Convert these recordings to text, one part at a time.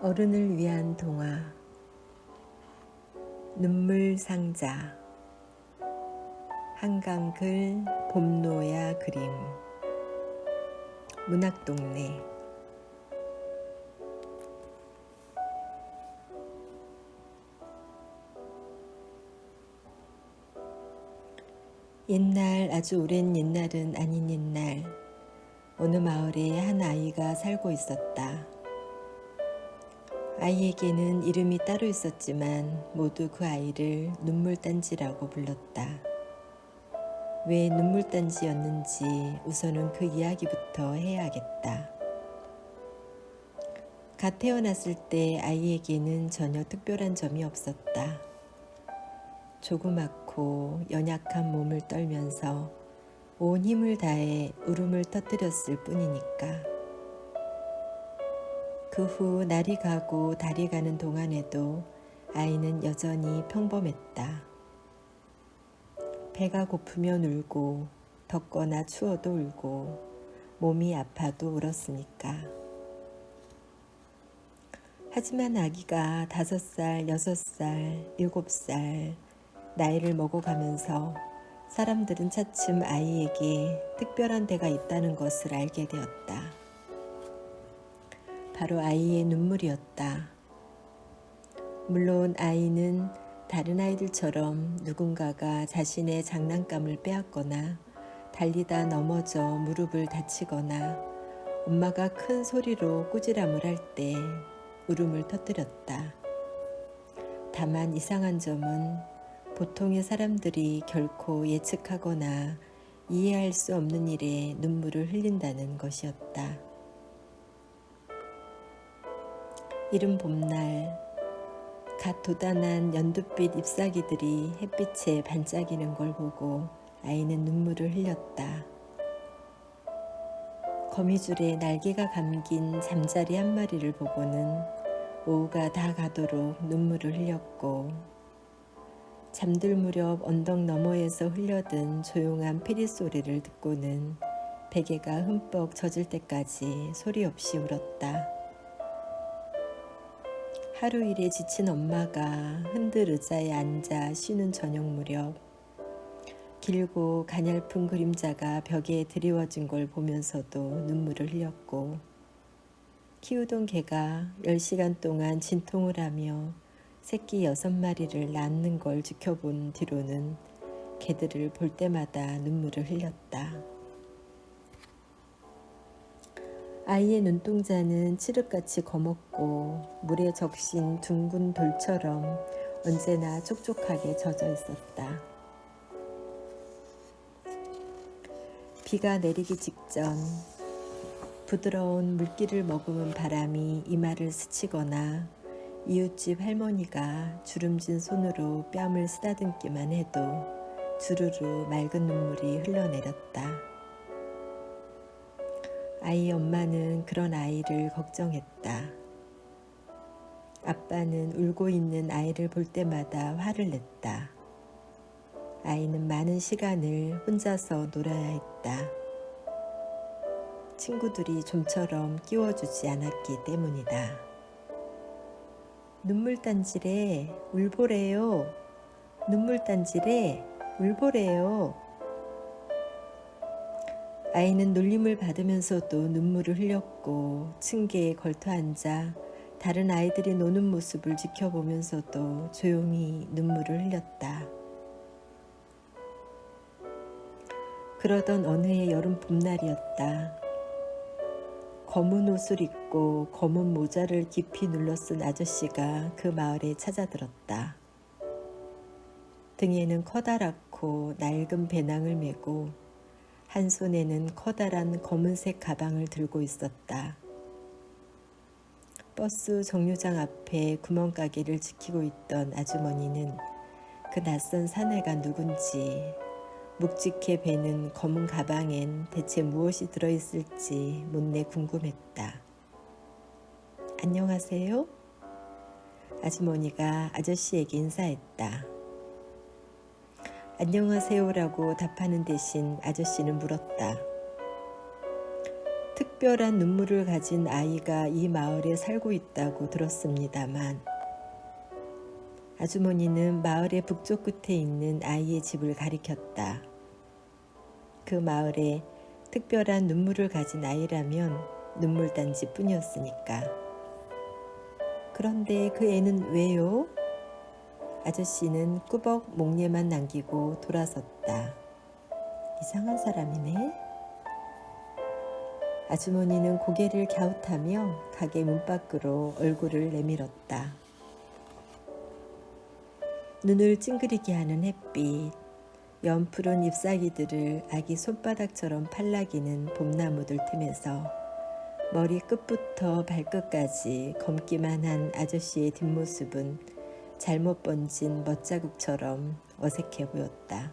어른을 위한 동화 눈물 상자 한강글 봄노야 그림 문학동네. 옛날, 아주 오랜 옛날은 아닌 옛날, 어느 마을에 한 아이가 살고 있었다. 아이에게는 이름이 따로 있었지만 모두 그 아이를 눈물단지라고 불렀다. 왜 눈물단지였는지 우선은 그 이야기부터 해야겠다. 갓 태어났을 때 아이에게는 전혀 특별한 점이 없었다. 조그맣고 연약한 몸을 떨면서 온 힘을 다해 울음을 터뜨렸을 뿐이니까. 그 후 날이 가고 달이 가는 동안에도 아이는 여전히 평범했다. 배가 고프면 울고 덥거나 추워도 울고 몸이 아파도 울었으니까. 하지만 아기가 5살, 6살, 7살 나이를 먹어가면서 사람들은 차츰 아이에게 특별한 데가 있다는 것을 알게 되었다. 바로 아이의 눈물이었다. 물론 아이는 다른 아이들처럼 누군가가 자신의 장난감을 빼앗거나 달리다 넘어져 무릎을 다치거나 엄마가 큰 소리로 꾸지람을 할 때 울음을 터뜨렸다. 다만 이상한 점은 보통의 사람들이 결코 예측하거나 이해할 수 없는 일에 눈물을 흘린다는 것이었다. 이른 봄날, 갓 돋아난 연두빛 잎사귀들이 햇빛에 반짝이는 걸 보고 아이는 눈물을 흘렸다. 거미줄에 날개가 감긴 잠자리 한 마리를 보고는 오후가 다 가도록 눈물을 흘렸고, 잠들 무렵 언덕 너머에서 흘려든 조용한 피리 소리를 듣고는 베개가 흠뻑 젖을 때까지 소리 없이 울었다. 하루 일에 지친 엄마가 흔들 의자에 앉아 쉬는 저녁 무렵 길고 가냘픈 그림자가 벽에 드리워진 걸 보면서도 눈물을 흘렸고, 키우던 개가 10시간 동안 진통을 하며 새끼 6마리를 낳는 걸 지켜본 뒤로는 개들을 볼 때마다 눈물을 흘렸다. 아이의 눈동자는 칠흑같이 검었고 물에 적신 둥근 돌처럼 언제나 촉촉하게 젖어 있었다. 비가 내리기 직전 부드러운 물기를 머금은 바람이 이마를 스치거나 이웃집 할머니가 주름진 손으로 뺨을 쓰다듬기만 해도 주르르 맑은 눈물이 흘러내렸다. 아이 엄마는 그런 아이를 걱정했다. 아빠는 울고 있는 아이를 볼 때마다 화를 냈다. 아이는 많은 시간을 혼자서 놀아야 했다. 친구들이 좀처럼 끼워주지 않았기 때문이다. 눈물단지래, 울보래요. 눈물단지래, 울보래요. 아이는 놀림을 받으면서도 눈물을 흘렸고 층계에 걸터앉아 다른 아이들이 노는 모습을 지켜보면서도 조용히 눈물을 흘렸다. 그러던 어느 해 여름 봄날이었다. 검은 옷을 입고 검은 모자를 깊이 눌러 쓴 아저씨가 그 마을에 찾아들었다. 등에는 커다랗고 낡은 배낭을 메고 한 손에는 커다란 검은색 가방을 들고 있었다. 버스 정류장 앞에 구멍가게를 지키고 있던 아주머니는 그 낯선 사내가 누군지, 묵직해 배는 검은 가방엔 대체 무엇이 들어있을지 못내 궁금했다. 안녕하세요? 아주머니가 아저씨에게 인사했다. 안녕하세요라고 답하는 대신 아저씨는 물었다. 특별한 눈물을 가진 아이가 이 마을에 살고 있다고 들었습니다만 아주머니는 마을의 북쪽 끝에 있는 아이의 집을 가리켰다. 그 마을에 특별한 눈물을 가진 아이라면 눈물단지 뿐이었으니까. 그런데 그 애는 왜요? 아저씨는 꾸벅 목례만 남기고 돌아섰다. 이상한 사람이네. 아주머니는 고개를 갸웃하며 가게 문 밖으로 얼굴을 내밀었다. 눈을 찡그리게 하는 햇빛, 연푸른 잎사귀들을 아기 손바닥처럼 팔라기는 봄나무들 틈에서 머리 끝부터 발끝까지 검기만 한 아저씨의 뒷모습은 잘못 번진 멋자국처럼 어색해 보였다.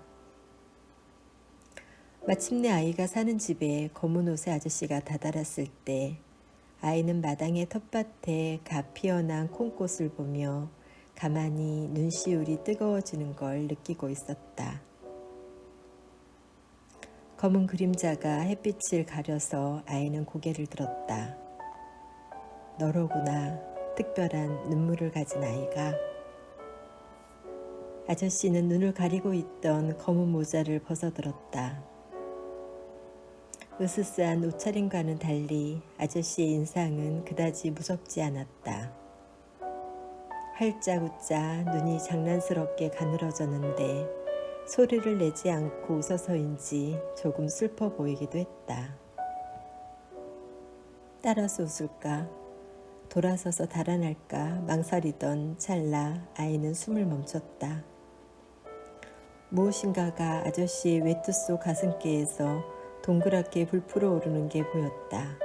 마침내 아이가 사는 집에 검은 옷의 아저씨가 다다랐을 때 아이는 마당의 텃밭에 갓 피어난 콩꽃을 보며 가만히 눈시울이 뜨거워지는 걸 느끼고 있었다. 검은 그림자가 햇빛을 가려서 아이는 고개를 들었다. 너로구나, 특별한 눈물을 가진 아이가. 아저씨는 눈을 가리고 있던 검은 모자를 벗어들었다. 으스스한 옷차림과는 달리 아저씨의 인상은 그다지 무섭지 않았다. 활짝웃자 눈이 장난스럽게 가늘어졌는데 소리를 내지 않고 웃어서인지 조금 슬퍼 보이기도 했다. 따라서 웃을까? 돌아서서 달아날까 망설이던 찰나 아이는 숨을 멈췄다. 무엇인가가 아저씨의 외투 속 가슴께에서 동그랗게 불풀어 오르는 게 보였다.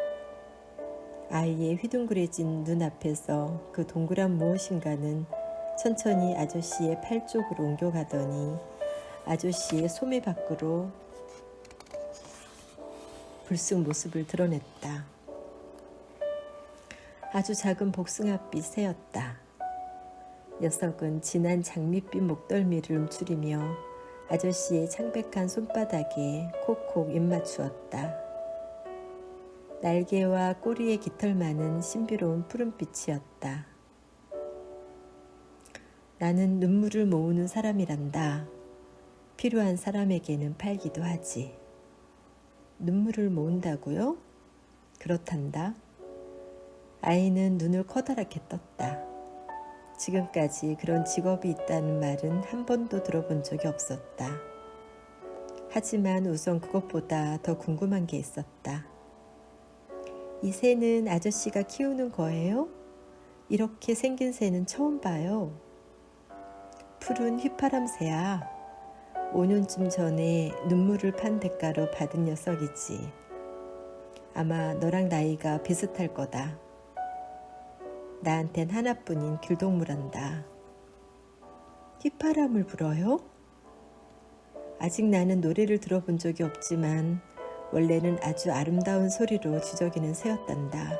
아이의 휘둥그레진 눈앞에서 그 동그란 무엇인가는 천천히 아저씨의 팔 쪽으로 옮겨가더니 아저씨의 소매 밖으로 불쑥 모습을 드러냈다. 아주 작은 복숭아빛 새였다. 녀석은 진한 장밋빛 목덜미를 움츠리며 아저씨의 창백한 손바닥에 콕콕 입맞추었다. 날개와 꼬리의 깃털만은 신비로운 푸른빛이었다. 나는 눈물을 모으는 사람이란다. 필요한 사람에게는 팔기도 하지. 눈물을 모은다고요? 그렇단다. 아이는 눈을 커다랗게 떴다. 지금까지 그런 직업이 있다는 말은 한 번도 들어본 적이 없었다. 하지만 우선 그것보다 더 궁금한 게 있었다. 이 새는 아저씨가 키우는 거예요? 이렇게 생긴 새는 처음 봐요. 푸른 휘파람새야. 5년쯤 전에 눈물을 판 대가로 받은 녀석이지. 아마 너랑 나이가 비슷할 거다. 나한텐 하나뿐인 길동무란다. 휘파람을 불어요? 아직 나는 노래를 들어본 적이 없지만 원래는 아주 아름다운 소리로 지저귀는 새였단다.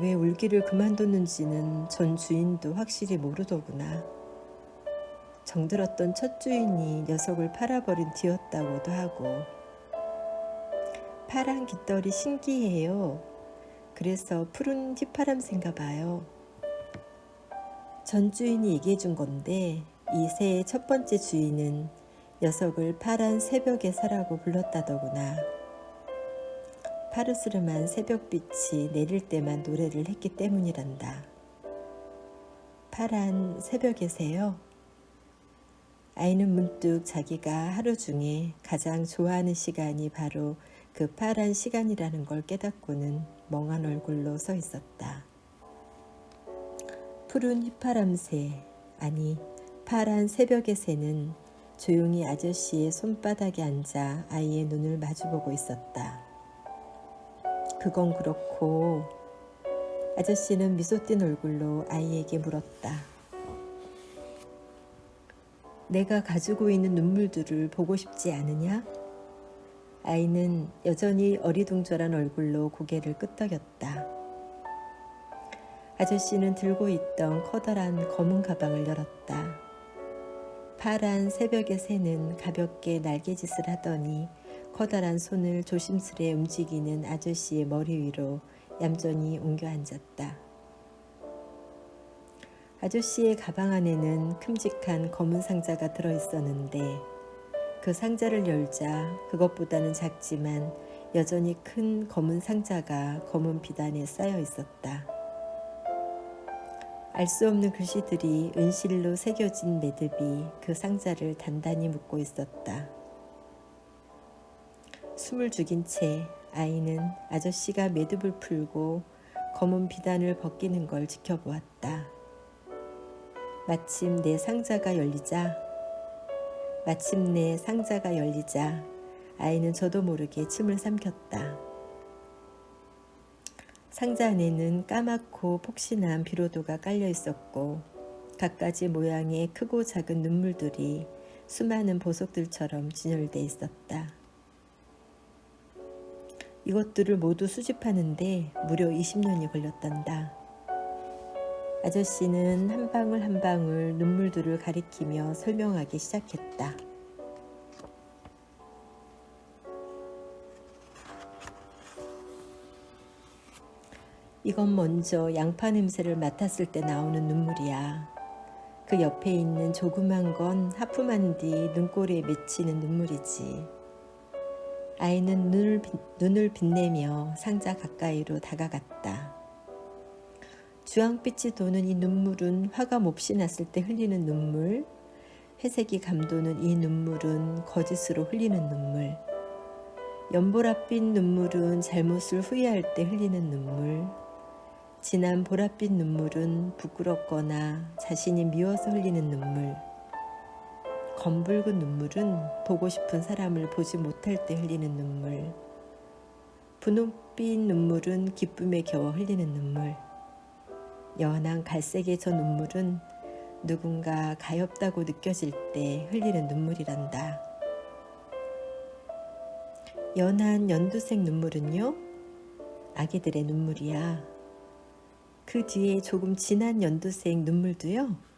왜 울기를 그만뒀는지는 전 주인도 확실히 모르더구나. 정들었던 첫 주인이 녀석을 팔아버린 뒤였다고도 하고. 파란 깃털이 신기해요. 그래서 푸른 휘파람새인가 봐요. 전 주인이 얘기해 준 건데 이 새의 첫 번째 주인은 녀석을 파란 새벽의 새라고 불렀다더구나. 파르스름한 새벽빛이 내릴 때만 노래를 했기 때문이란다. 파란 새벽의 새요? 아이는 문득 자기가 하루 중에 가장 좋아하는 시간이 바로 그 파란 시간이라는 걸 깨닫고는 멍한 얼굴로 서 있었다. 푸른 휘파람새, 아니 파란 새벽의 새는 조용히 아저씨의 손바닥에 앉아 아이의 눈을 마주보고 있었다. 그건 그렇고. 아저씨는 미소 띤 얼굴로 아이에게 물었다. 내가 가지고 있는 눈물들을 보고 싶지 않으냐? 아이는 여전히 어리둥절한 얼굴로 고개를 끄덕였다. 아저씨는 들고 있던 커다란 검은 가방을 열었다. 파란 새벽의 새는 가볍게 날개짓을 하더니 커다란 손을 조심스레 움직이는 아저씨의 머리 위로 얌전히 옮겨 앉았다. 아저씨의 가방 안에는 큼직한 검은 상자가 들어있었는데 그 상자를 열자 그것보다는 작지만 여전히 큰 검은 상자가 검은 비단에 쌓여 있었다. 알 수 없는 글씨들이 은실로 새겨진 매듭이 그 상자를 단단히 묶고 있었다. 숨을 죽인 채 아이는 아저씨가 매듭을 풀고 검은 비단을 벗기는 걸 지켜보았다. 마침내 상자가 열리자 아이는 저도 모르게 침을 삼켰다. 상자 안에는 까맣고 폭신한 비로도가 깔려 있었고 갖가지 모양의 크고 작은 눈물들이 수많은 보석들처럼 진열돼 있었다. 이것들을 모두 수집하는데 무려 20년이 걸렸단다. 아저씨는 한 방울 한 방울 눈물들을 가리키며 설명하기 시작했다. 이건 먼저 양파 냄새를 맡았을 때 나오는 눈물이야. 그 옆에 있는 조그만 건 하품한 뒤 눈꼬리에 맺히는 눈물이지. 아이는 눈을 빛내며 상자 가까이로 다가갔다. 주황빛이 도는 이 눈물은 화가 몹시 났을 때 흘리는 눈물, 회색이 감도는 이 눈물은 거짓으로 흘리는 눈물, 연보랏빛 눈물은 잘못을 후회할 때 흘리는 눈물, 진한 보랏빛 눈물은 부끄럽거나 자신이 미워서 흘리는 눈물, 검붉은 눈물은 보고 싶은 사람을 보지 못할 때 흘리는 눈물, 분홍빛 눈물은 기쁨에 겨워 흘리는 눈물, 연한 갈색의 저 눈물은 누군가 가엾다고 느껴질 때 흘리는 눈물이란다. 연한 연두색 눈물은요? 아기들의 눈물이야. 그 뒤에 조금 진한 연두색 눈물도요?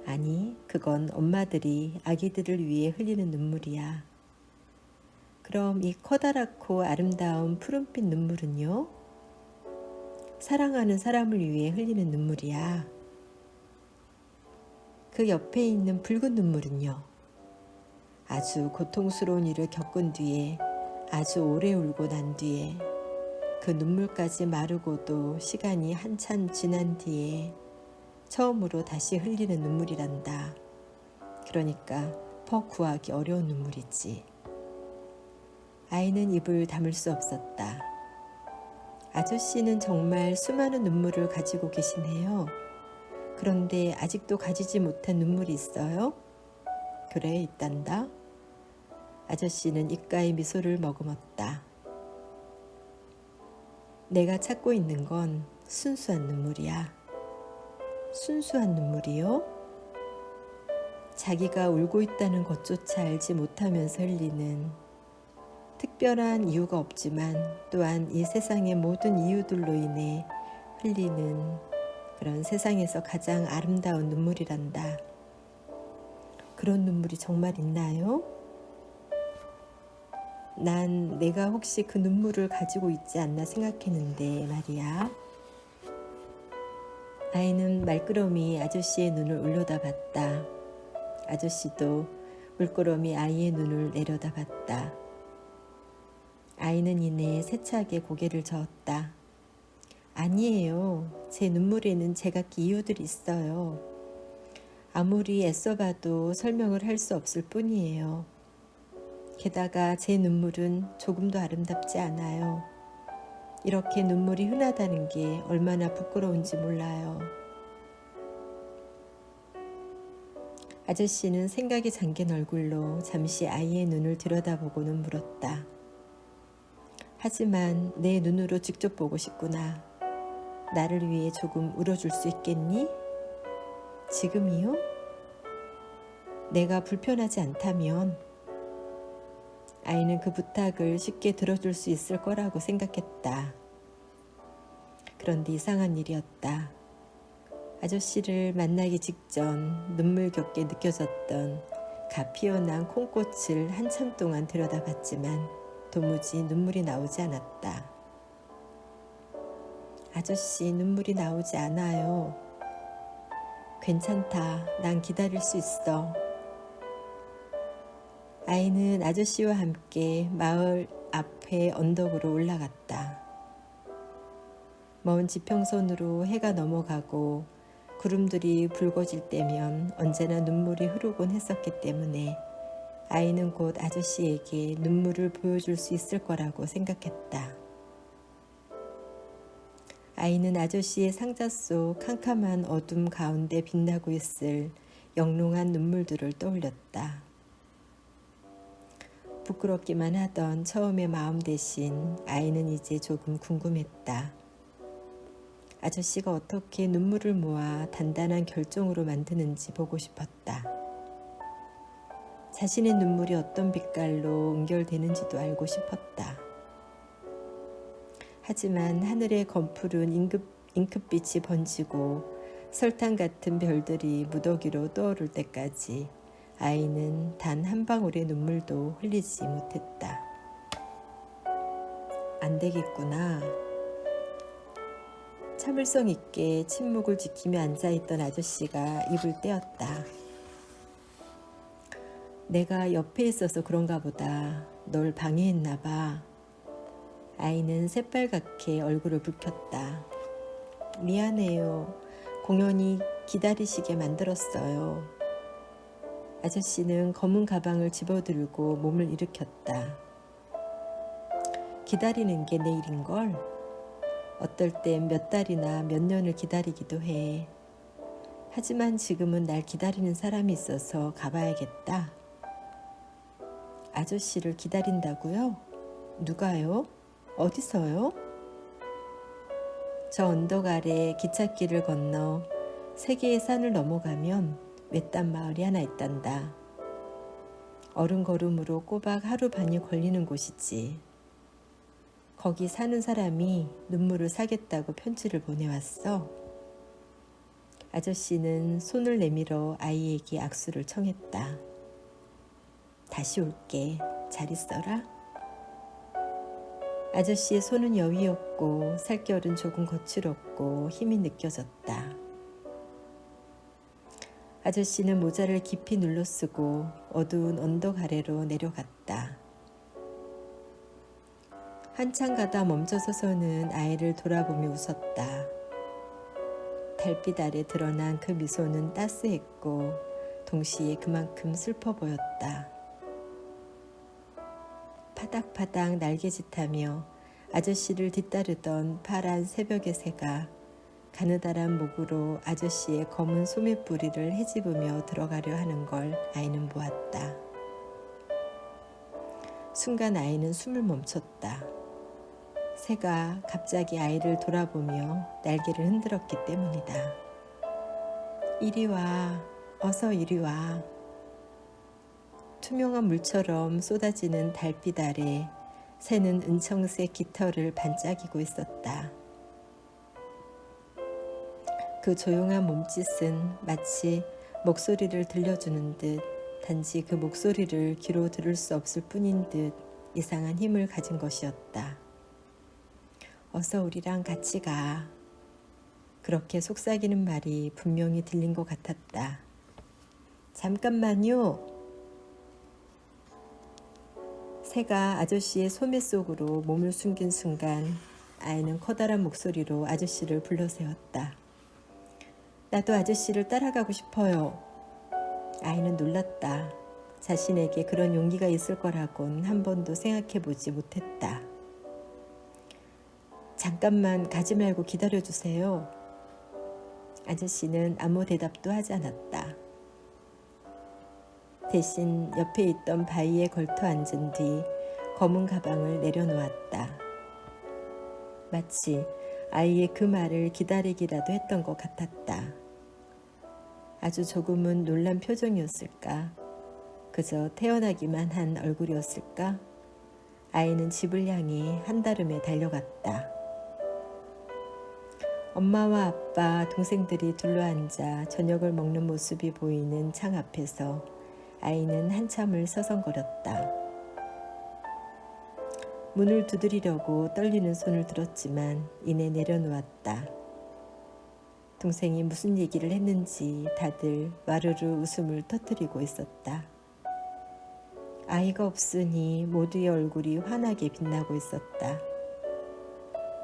아니, 그건 엄마들이 아기들을 위해 흘리는 눈물이야. 그럼 이 커다랗고 아름다운 푸른빛 눈물은요? 사랑하는 사람을 위해 흘리는 눈물이야. 그 옆에 있는 붉은 눈물은요? 아주 고통스러운 일을 겪은 뒤에 아주 오래 울고 난 뒤에 그 눈물까지 마르고도 시간이 한참 지난 뒤에 처음으로 다시 흘리는 눈물이란다. 그러니까 더 구하기 어려운 눈물이지. 아이는 입을 다물 수 없었다. 아저씨는 정말 수많은 눈물을 가지고 계시네요. 그런데 아직도 가지지 못한 눈물이 있어요? 그래, 있단다. 아저씨는 입가에 미소를 머금었다. 내가 찾고 있는 건 순수한 눈물이야. 순수한 눈물이요? 자기가 울고 있다는 것조차 알지 못하면서 흘리는, 특별한 이유가 없지만 또한 이 세상의 모든 이유들로 인해 흘리는 그런 세상에서 가장 아름다운 눈물이란다. 그런 눈물이 정말 있나요? 난 내가 혹시 그 눈물을 가지고 있지 않나 생각했는데 말이야. 아이는 말끄러미 아저씨의 눈을 올려다봤다. 아저씨도 물끄러미 아이의 눈을 내려다봤다. 아이는 이내 세차게 고개를 저었다. 아니에요. 제 눈물에는 제각기 이유들이 있어요. 아무리 애써봐도 설명을 할 수 없을 뿐이에요. 게다가 제 눈물은 조금도 아름답지 않아요. 이렇게 눈물이 흔하다는 게 얼마나 부끄러운지 몰라요. 아저씨는 생각에 잠긴 얼굴로 잠시 아이의 눈을 들여다보고는 물었다. 하지만 내 눈으로 직접 보고 싶구나. 나를 위해 조금 울어줄 수 있겠니? 지금이요? 내가 불편하지 않다면. 아이는 그 부탁을 쉽게 들어줄 수 있을 거라고 생각했다. 그런데 이상한 일이었다. 아저씨를 만나기 직전 눈물겹게 느껴졌던 갓 피어난 콩꽃을 한참 동안 들여다봤지만 도무지 눈물이 나오지 않았다. 아저씨, 눈물이 나오지 않아요. 괜찮다. 난 기다릴 수 있어. 아이는 아저씨와 함께 마을 앞에 언덕으로 올라갔다. 먼 지평선으로 해가 넘어가고 구름들이 붉어질 때면 언제나 눈물이 흐르곤 했었기 때문에 아이는 곧 아저씨에게 눈물을 보여줄 수 있을 거라고 생각했다. 아이는 아저씨의 상자 속 캄캄한 어둠 가운데 빛나고 있을 영롱한 눈물들을 떠올렸다. 부끄럽기만 하던 처음의 마음 대신 아이는 이제 조금 궁금했다. 아저씨가 어떻게 눈물을 모아 단단한 결정으로 만드는지 보고 싶었다. 자신의 눈물이 어떤 빛깔로 응결되는지도 알고 싶었다. 하지만 하늘에 검푸른 잉크빛이 번지고 설탕 같은 별들이 무더기로 떠오를 때까지 아이는 단 한 방울의 눈물도 흘리지 못했다. 안 되겠구나. 참을성 있게 침묵을 지키며 앉아있던 아저씨가 입을 떼었다. 내가 옆에 있어서 그런가 보다. 널 방해했나 봐. 아이는 새빨갛게 얼굴을 붉혔다. 미안해요. 공연히 기다리시게 만들었어요. 아저씨는 검은 가방을 집어들고 몸을 일으켰다. 기다리는 게 내 일인걸. 어떨 땐 몇 달이나 몇 년을 기다리기도 해. 하지만 지금은 날 기다리는 사람이 있어서 가봐야겠다. 아저씨를 기다린다고요? 누가요? 어디서요? 저 언덕 아래 기찻길을 건너 세 개의 산을 넘어가면 외딴 마을이 하나 있단다. 어른걸음으로 꼬박 하루 반이 걸리는 곳이지. 거기 사는 사람이 눈물을 사겠다고 편지를 보내왔어. 아저씨는 손을 내밀어 아이에게 악수를 청했다. 다시 올게. 잘 있어라. 아저씨의 손은 여위었고 살결은 조금 거칠었고 힘이 느껴졌다. 아저씨는 모자를 깊이 눌러쓰고 어두운 언덕 아래로 내려갔다. 한참 가다 멈춰서서는 아이를 돌아보며 웃었다. 달빛 아래 드러난 그 미소는 따스했고 동시에 그만큼 슬퍼 보였다. 파닥파닥 날개짓하며 아저씨를 뒤따르던 파란 새벽의 새가 가느다란 목으로 아저씨의 검은 소매뿌리를 헤집으며 들어가려 하는 걸 아이는 보았다. 순간 아이는 숨을 멈췄다. 새가 갑자기 아이를 돌아보며 날개를 흔들었기 때문이다. 이리 와, 어서 이리 와. 투명한 물처럼 쏟아지는 달빛 아래 새는 은청색 깃털을 반짝이고 있었다. 그 조용한 몸짓은 마치 목소리를 들려주는 듯 단지 그 목소리를 귀로 들을 수 없을 뿐인 듯 이상한 힘을 가진 것이었다. 어서 우리랑 같이 가. 그렇게 속삭이는 말이 분명히 들린 것 같았다. 잠깐만요. 새가 아저씨의 소매 속으로 몸을 숨긴 순간 아이는 커다란 목소리로 아저씨를 불러세웠다. 나도 아저씨를 따라가고 싶어요. 아이는 놀랐다. 자신에게 그런 용기가 있을 거라곤 한 번도 생각해보지 못했다. 잠깐만 가지 말고 기다려주세요. 아저씨는 아무 대답도 하지 않았다. 대신 옆에 있던 바위에 걸터 앉은 뒤 검은 가방을 내려놓았다. 마치 아이의 그 말을 기다리기라도 했던 것 같았다. 아주 조금은 놀란 표정이었을까? 그저 태어나기만 한 얼굴이었을까? 아이는 집을 향해 한달음에 달려갔다. 엄마와 아빠, 동생들이 둘러앉아 저녁을 먹는 모습이 보이는 창 앞에서 아이는 한참을 서성거렸다. 문을 두드리려고 떨리는 손을 들었지만 이내 내려놓았다. 동생이 무슨 얘기를 했는지 다들 와르르 웃음을 터뜨리고 있었다. 아이가 없으니 모두의 얼굴이 환하게 빛나고 있었다.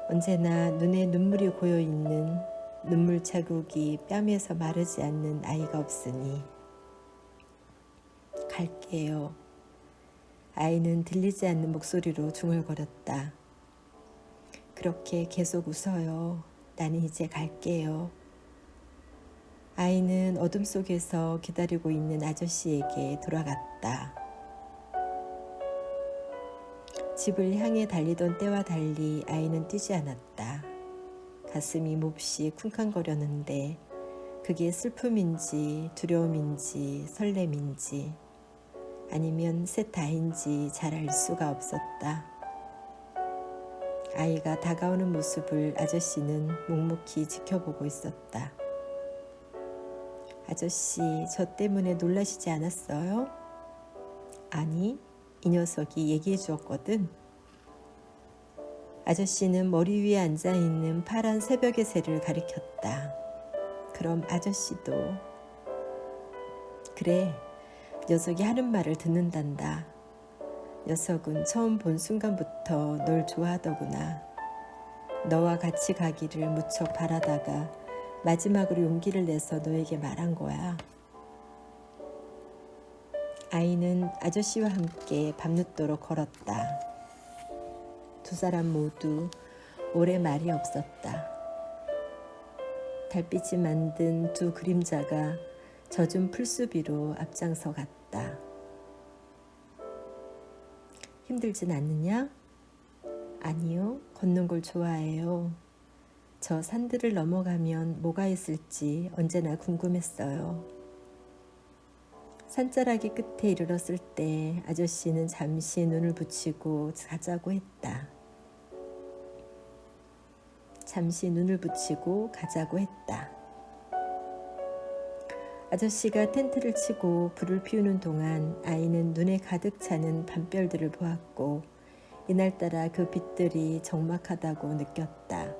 언제나 눈에 눈물이 고여있는 눈물 자국이 뺨에서 마르지 않는 아이가 없으니 갈게요. 아이는 들리지 않는 목소리로 중얼거렸다. 그렇게 계속 웃어요. 나는 이제 갈게요. 아이는 어둠 속에서 기다리고 있는 아저씨에게 돌아갔다. 집을 향해 달리던 때와 달리 아이는 뛰지 않았다. 가슴이 몹시 쿵쾅거렸는데 그게 슬픔인지 두려움인지 설렘인지 아니면 셋 다인지 잘 알 수가 없었다. 아이가 다가오는 모습을 아저씨는 묵묵히 지켜보고 있었다. 아저씨, 저 때문에 놀라시지 않았어요? 아니, 이 녀석이 얘기해 주었거든. 아저씨는 머리 위에 앉아있는 파란 새벽의 새를 가리켰다. 그럼 아저씨도. 그래, 녀석이 하는 말을 듣는단다. 녀석은 처음 본 순간부터 널 좋아하더구나. 너와 같이 가기를 무척 바라다가 마지막으로 용기를 내서 너에게 말한 거야. 아이는 아저씨와 함께 밤늦도록 걸었다. 두 사람 모두 오래 말이 없었다. 달빛이 만든 두 그림자가 젖은 풀숲 위로 앞장서 갔다. 힘들진 않느냐? 아니요, 걷는 걸 좋아해요. 저 산들을 넘어가면 뭐가 있을지 언제나 궁금했어요. 산자락이 끝에 이르렀을 때 아저씨는 잠시 눈을 붙이고 가자고 했다. 잠시 눈을 붙이고 가자고 했다. 아저씨가 텐트를 치고 불을 피우는 동안 아이는 눈에 가득 차는 밤별들을 보았고 이날따라 그 빛들이 적막하다고 느꼈다.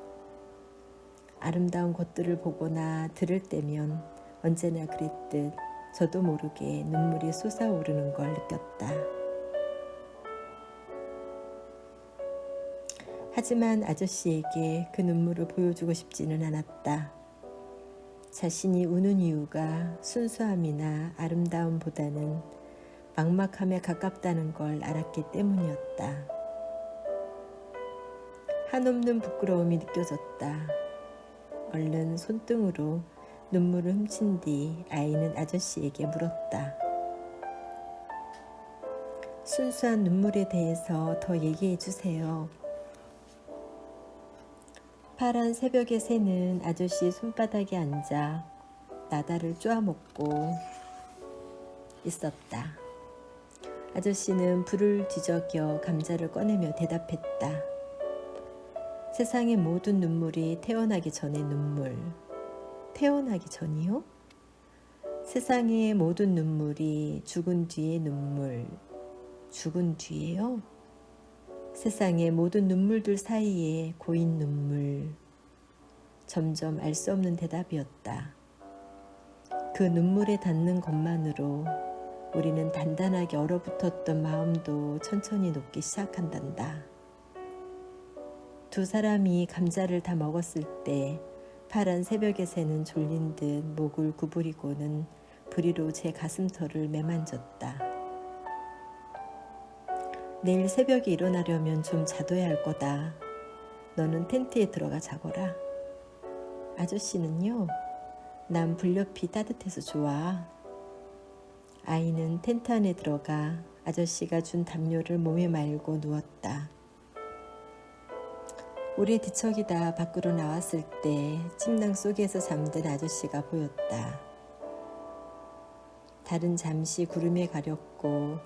아름다운 곳들을 보거나 들을 때면 언제나 그랬듯 저도 모르게 눈물이 솟아오르는 걸 느꼈다. 하지만 아저씨에게 그 눈물을 보여주고 싶지는 않았다. 자신이 우는 이유가 순수함이나 아름다움보다는 막막함에 가깝다는 걸 알았기 때문이었다. 한없는 부끄러움이 느껴졌다. 얼른 손등으로 눈물을 훔친 뒤 아이는 아저씨에게 물었다. 순수한 눈물에 대해서 더 얘기해 주세요. 파란 새벽의 새는 아저씨 손바닥에 앉아 나다를 쪼아먹고 있었다. 아저씨는 불을 뒤적여 감자를 꺼내며 대답했다. 세상의 모든 눈물이 태어나기 전의 눈물. 태어나기 전이요? 세상의 모든 눈물이 죽은 뒤의 눈물. 죽은 뒤에요? 세상의 모든 눈물들 사이에 고인 눈물. 점점 알 수 없는 대답이었다. 그 눈물에 닿는 것만으로 우리는 단단하게 얼어붙었던 마음도 천천히 녹기 시작한단다. 두 사람이 감자를 다 먹었을 때 파란 새벽의 새는 졸린 듯 목을 구부리고는 부리로 제 가슴털을 매만졌다. 내일 새벽에 일어나려면 좀 자둬야 할 거다. 너는 텐트에 들어가 자거라. 아저씨는요? 난 불옆이 따뜻해서 좋아. 아이는 텐트 안에 들어가 아저씨가 준 담요를 몸에 말고 누웠다. 오래 뒤척이다 밖으로 나왔을 때 침낭 속에서 잠든 아저씨가 보였다. 달은 잠시 구름에 가렸고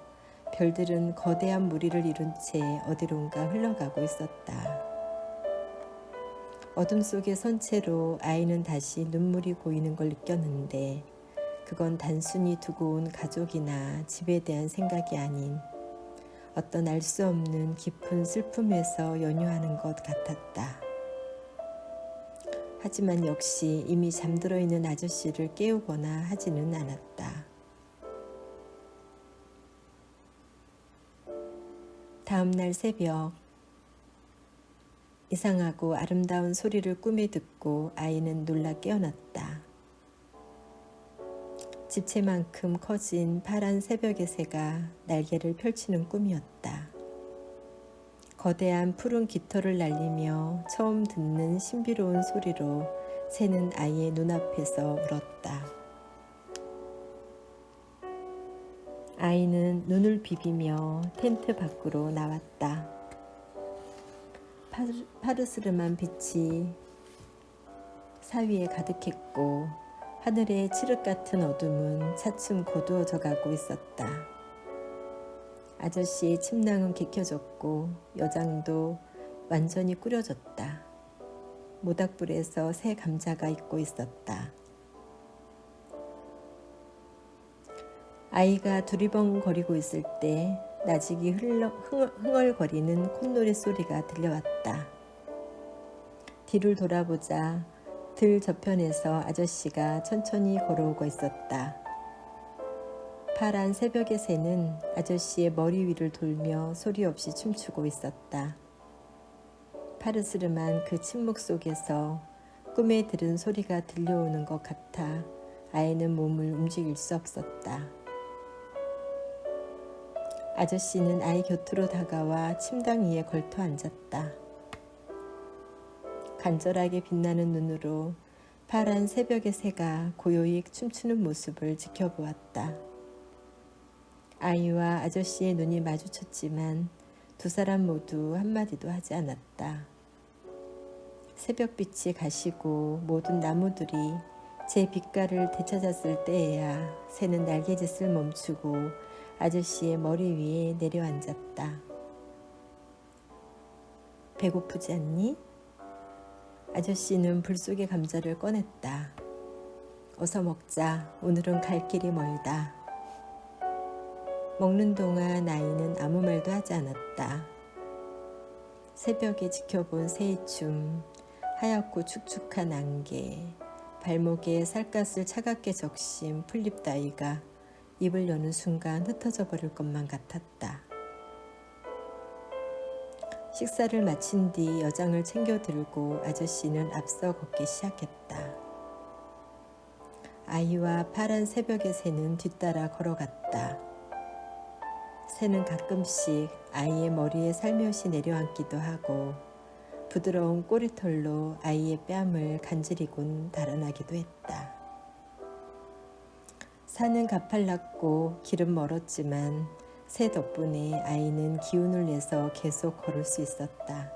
별들은 거대한 무리를 이룬 채 어디론가 흘러가고 있었다. 어둠 속에 선 채로 아이는 다시 눈물이 고이는 걸 느꼈는데 그건 단순히 두고 온 가족이나 집에 대한 생각이 아닌 어떤 알 수 없는 깊은 슬픔에서 연유하는 것 같았다. 하지만 역시 이미 잠들어 있는 아저씨를 깨우거나 하지는 않았다. 다음 날 새벽, 이상하고 아름다운 소리를 꿈에 듣고 아이는 놀라 깨어났다. 집채만큼 커진 파란 새벽의 새가 날개를 펼치는 꿈이었다. 거대한 푸른 깃털을 날리며 처음 듣는 신비로운 소리로 새는 아이의 눈앞에서 울었다. 아이는 눈을 비비며 텐트 밖으로 나왔다. 파르스름한 빛이 사위에 가득했고 하늘의 칠흑 같은 어둠은 차츰 고두어져 가고 있었다. 아저씨의 침낭은 개켜졌고 여장도 완전히 꾸려졌다. 모닥불에서 새 감자가 익고 있었다. 아이가 두리번거리고 있을 때 나직이 흥얼거리는 콧노래 소리가 들려왔다. 뒤를 돌아보자 들 저편에서 아저씨가 천천히 걸어오고 있었다. 파란 새벽의 새는 아저씨의 머리 위를 돌며 소리 없이 춤추고 있었다. 파르스름한 그 침묵 속에서 꿈에 들은 소리가 들려오는 것 같아 아이는 몸을 움직일 수 없었다. 아저씨는 아이 곁으로 다가와 침당 위에 걸터 앉았다. 간절하게 빛나는 눈으로 파란 새벽의 새가 고요히 춤추는 모습을 지켜보았다. 아이와 아저씨의 눈이 마주쳤지만 두 사람 모두 한마디도 하지 않았다. 새벽빛이 가시고 모든 나무들이 제 빛깔을 되찾았을 때에야 새는 날개짓을 멈추고 아저씨의 머리 위에 내려앉았다. 배고프지 않니? 아저씨는 불 속의 감자를 꺼냈다. 어서 먹자. 오늘은 갈 길이 멀다. 먹는 동안 아이는 아무 말도 하지 않았다. 새벽에 지켜본 새의 춤, 하얗고 축축한 안개, 발목에 살갗을 차갑게 적신 풀잎 따위가 입을 여는 순간 흩어져 버릴 것만 같았다. 식사를 마친 뒤 여장을 챙겨 들고 아저씨는 앞서 걷기 시작했다. 아이와 파란 새벽의 새는 뒤따라 걸어갔다. 새는 가끔씩 아이의 머리에 살며시 내려앉기도 하고 부드러운 꼬리털로 아이의 뺨을 간지리곤 달아나기도 했다. 산은 가팔랐고 길은 멀었지만 새 덕분에 아이는 기운을 내서 계속 걸을 수 있었다.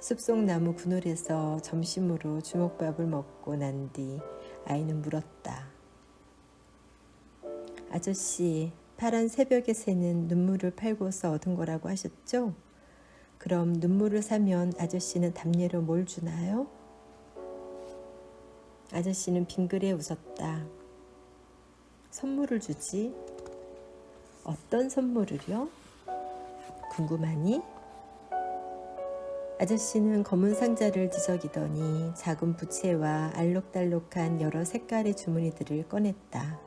숲속 나무 그늘에서 점심으로 주먹밥을 먹고 난 뒤 아이는 물었다. 아저씨, 파란 새벽의 새는 눈물을 팔고서 얻은 거라고 하셨죠? 그럼 눈물을 사면 아저씨는 답례로 뭘 주나요? 아저씨는 빙그레 웃었다. 선물을 주지. 어떤 선물을요? 궁금하니? 아저씨는 검은 상자를 뒤적이더니 작은 부채와 알록달록한 여러 색깔의 주머니들을 꺼냈다.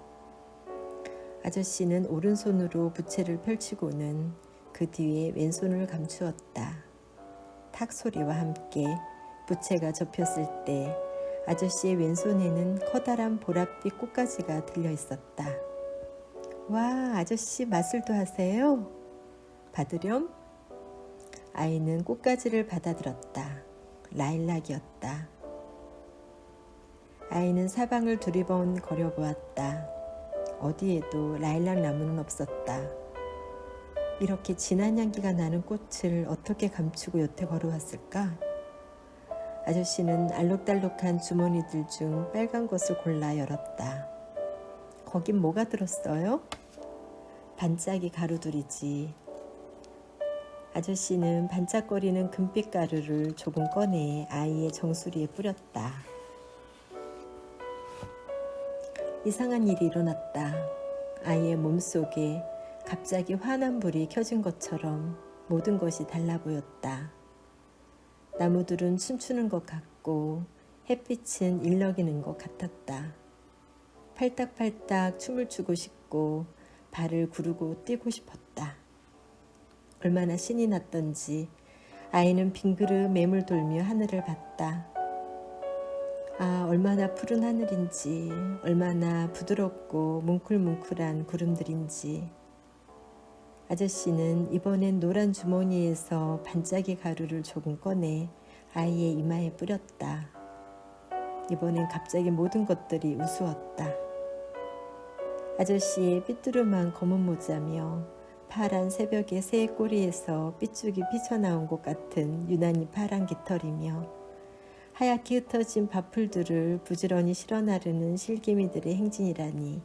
아저씨는 오른손으로 부채를 펼치고는 그 뒤에 왼손을 감추었다. 탁 소리와 함께 부채가 접혔을 때 아저씨의 왼손에는 커다란 보랏빛 꽃가지가 들려 있었다. 와, 아저씨 마술도 하세요? 받으렴? 아이는 꽃가지를 받아들었다. 라일락이었다. 아이는 사방을 두리번 거려보았다. 어디에도 라일락 나무는 없었다. 이렇게 진한 향기가 나는 꽃을 어떻게 감추고 여태 걸어왔을까? 아저씨는 알록달록한 주머니들 중 빨간 것을 골라 열었다. 거긴 뭐가 들었어요? 반짝이 가루들이지. 아저씨는 반짝거리는 금빛 가루를 조금 꺼내 아이의 정수리에 뿌렸다. 이상한 일이 일어났다. 아이의 몸속에 갑자기 환한 불이 켜진 것처럼 모든 것이 달라 보였다. 나무들은 춤추는 것 같고 햇빛은 일렁이는 것 같았다. 팔딱팔딱 춤을 추고 싶고 발을 구르고 뛰고 싶었다. 얼마나 신이 났던지 아이는 빙그르 맴을 돌며 하늘을 봤다. 아, 얼마나 푸른 하늘인지, 얼마나 부드럽고 뭉클뭉클한 구름들인지. 아저씨는 이번엔 노란 주머니에서 반짝이 가루를 조금 꺼내 아이의 이마에 뿌렸다. 이번엔 갑자기 모든 것들이 우스웠다. 아저씨의 삐뚤음한 검은 모자며 파란 새벽의 새 꼬리에서 삐죽이 삐쳐나온 것 같은 유난히 파란 깃털이며 하얗게 흩어진 밥풀들을 부지런히 실어나르는 실개미들의 행진이라니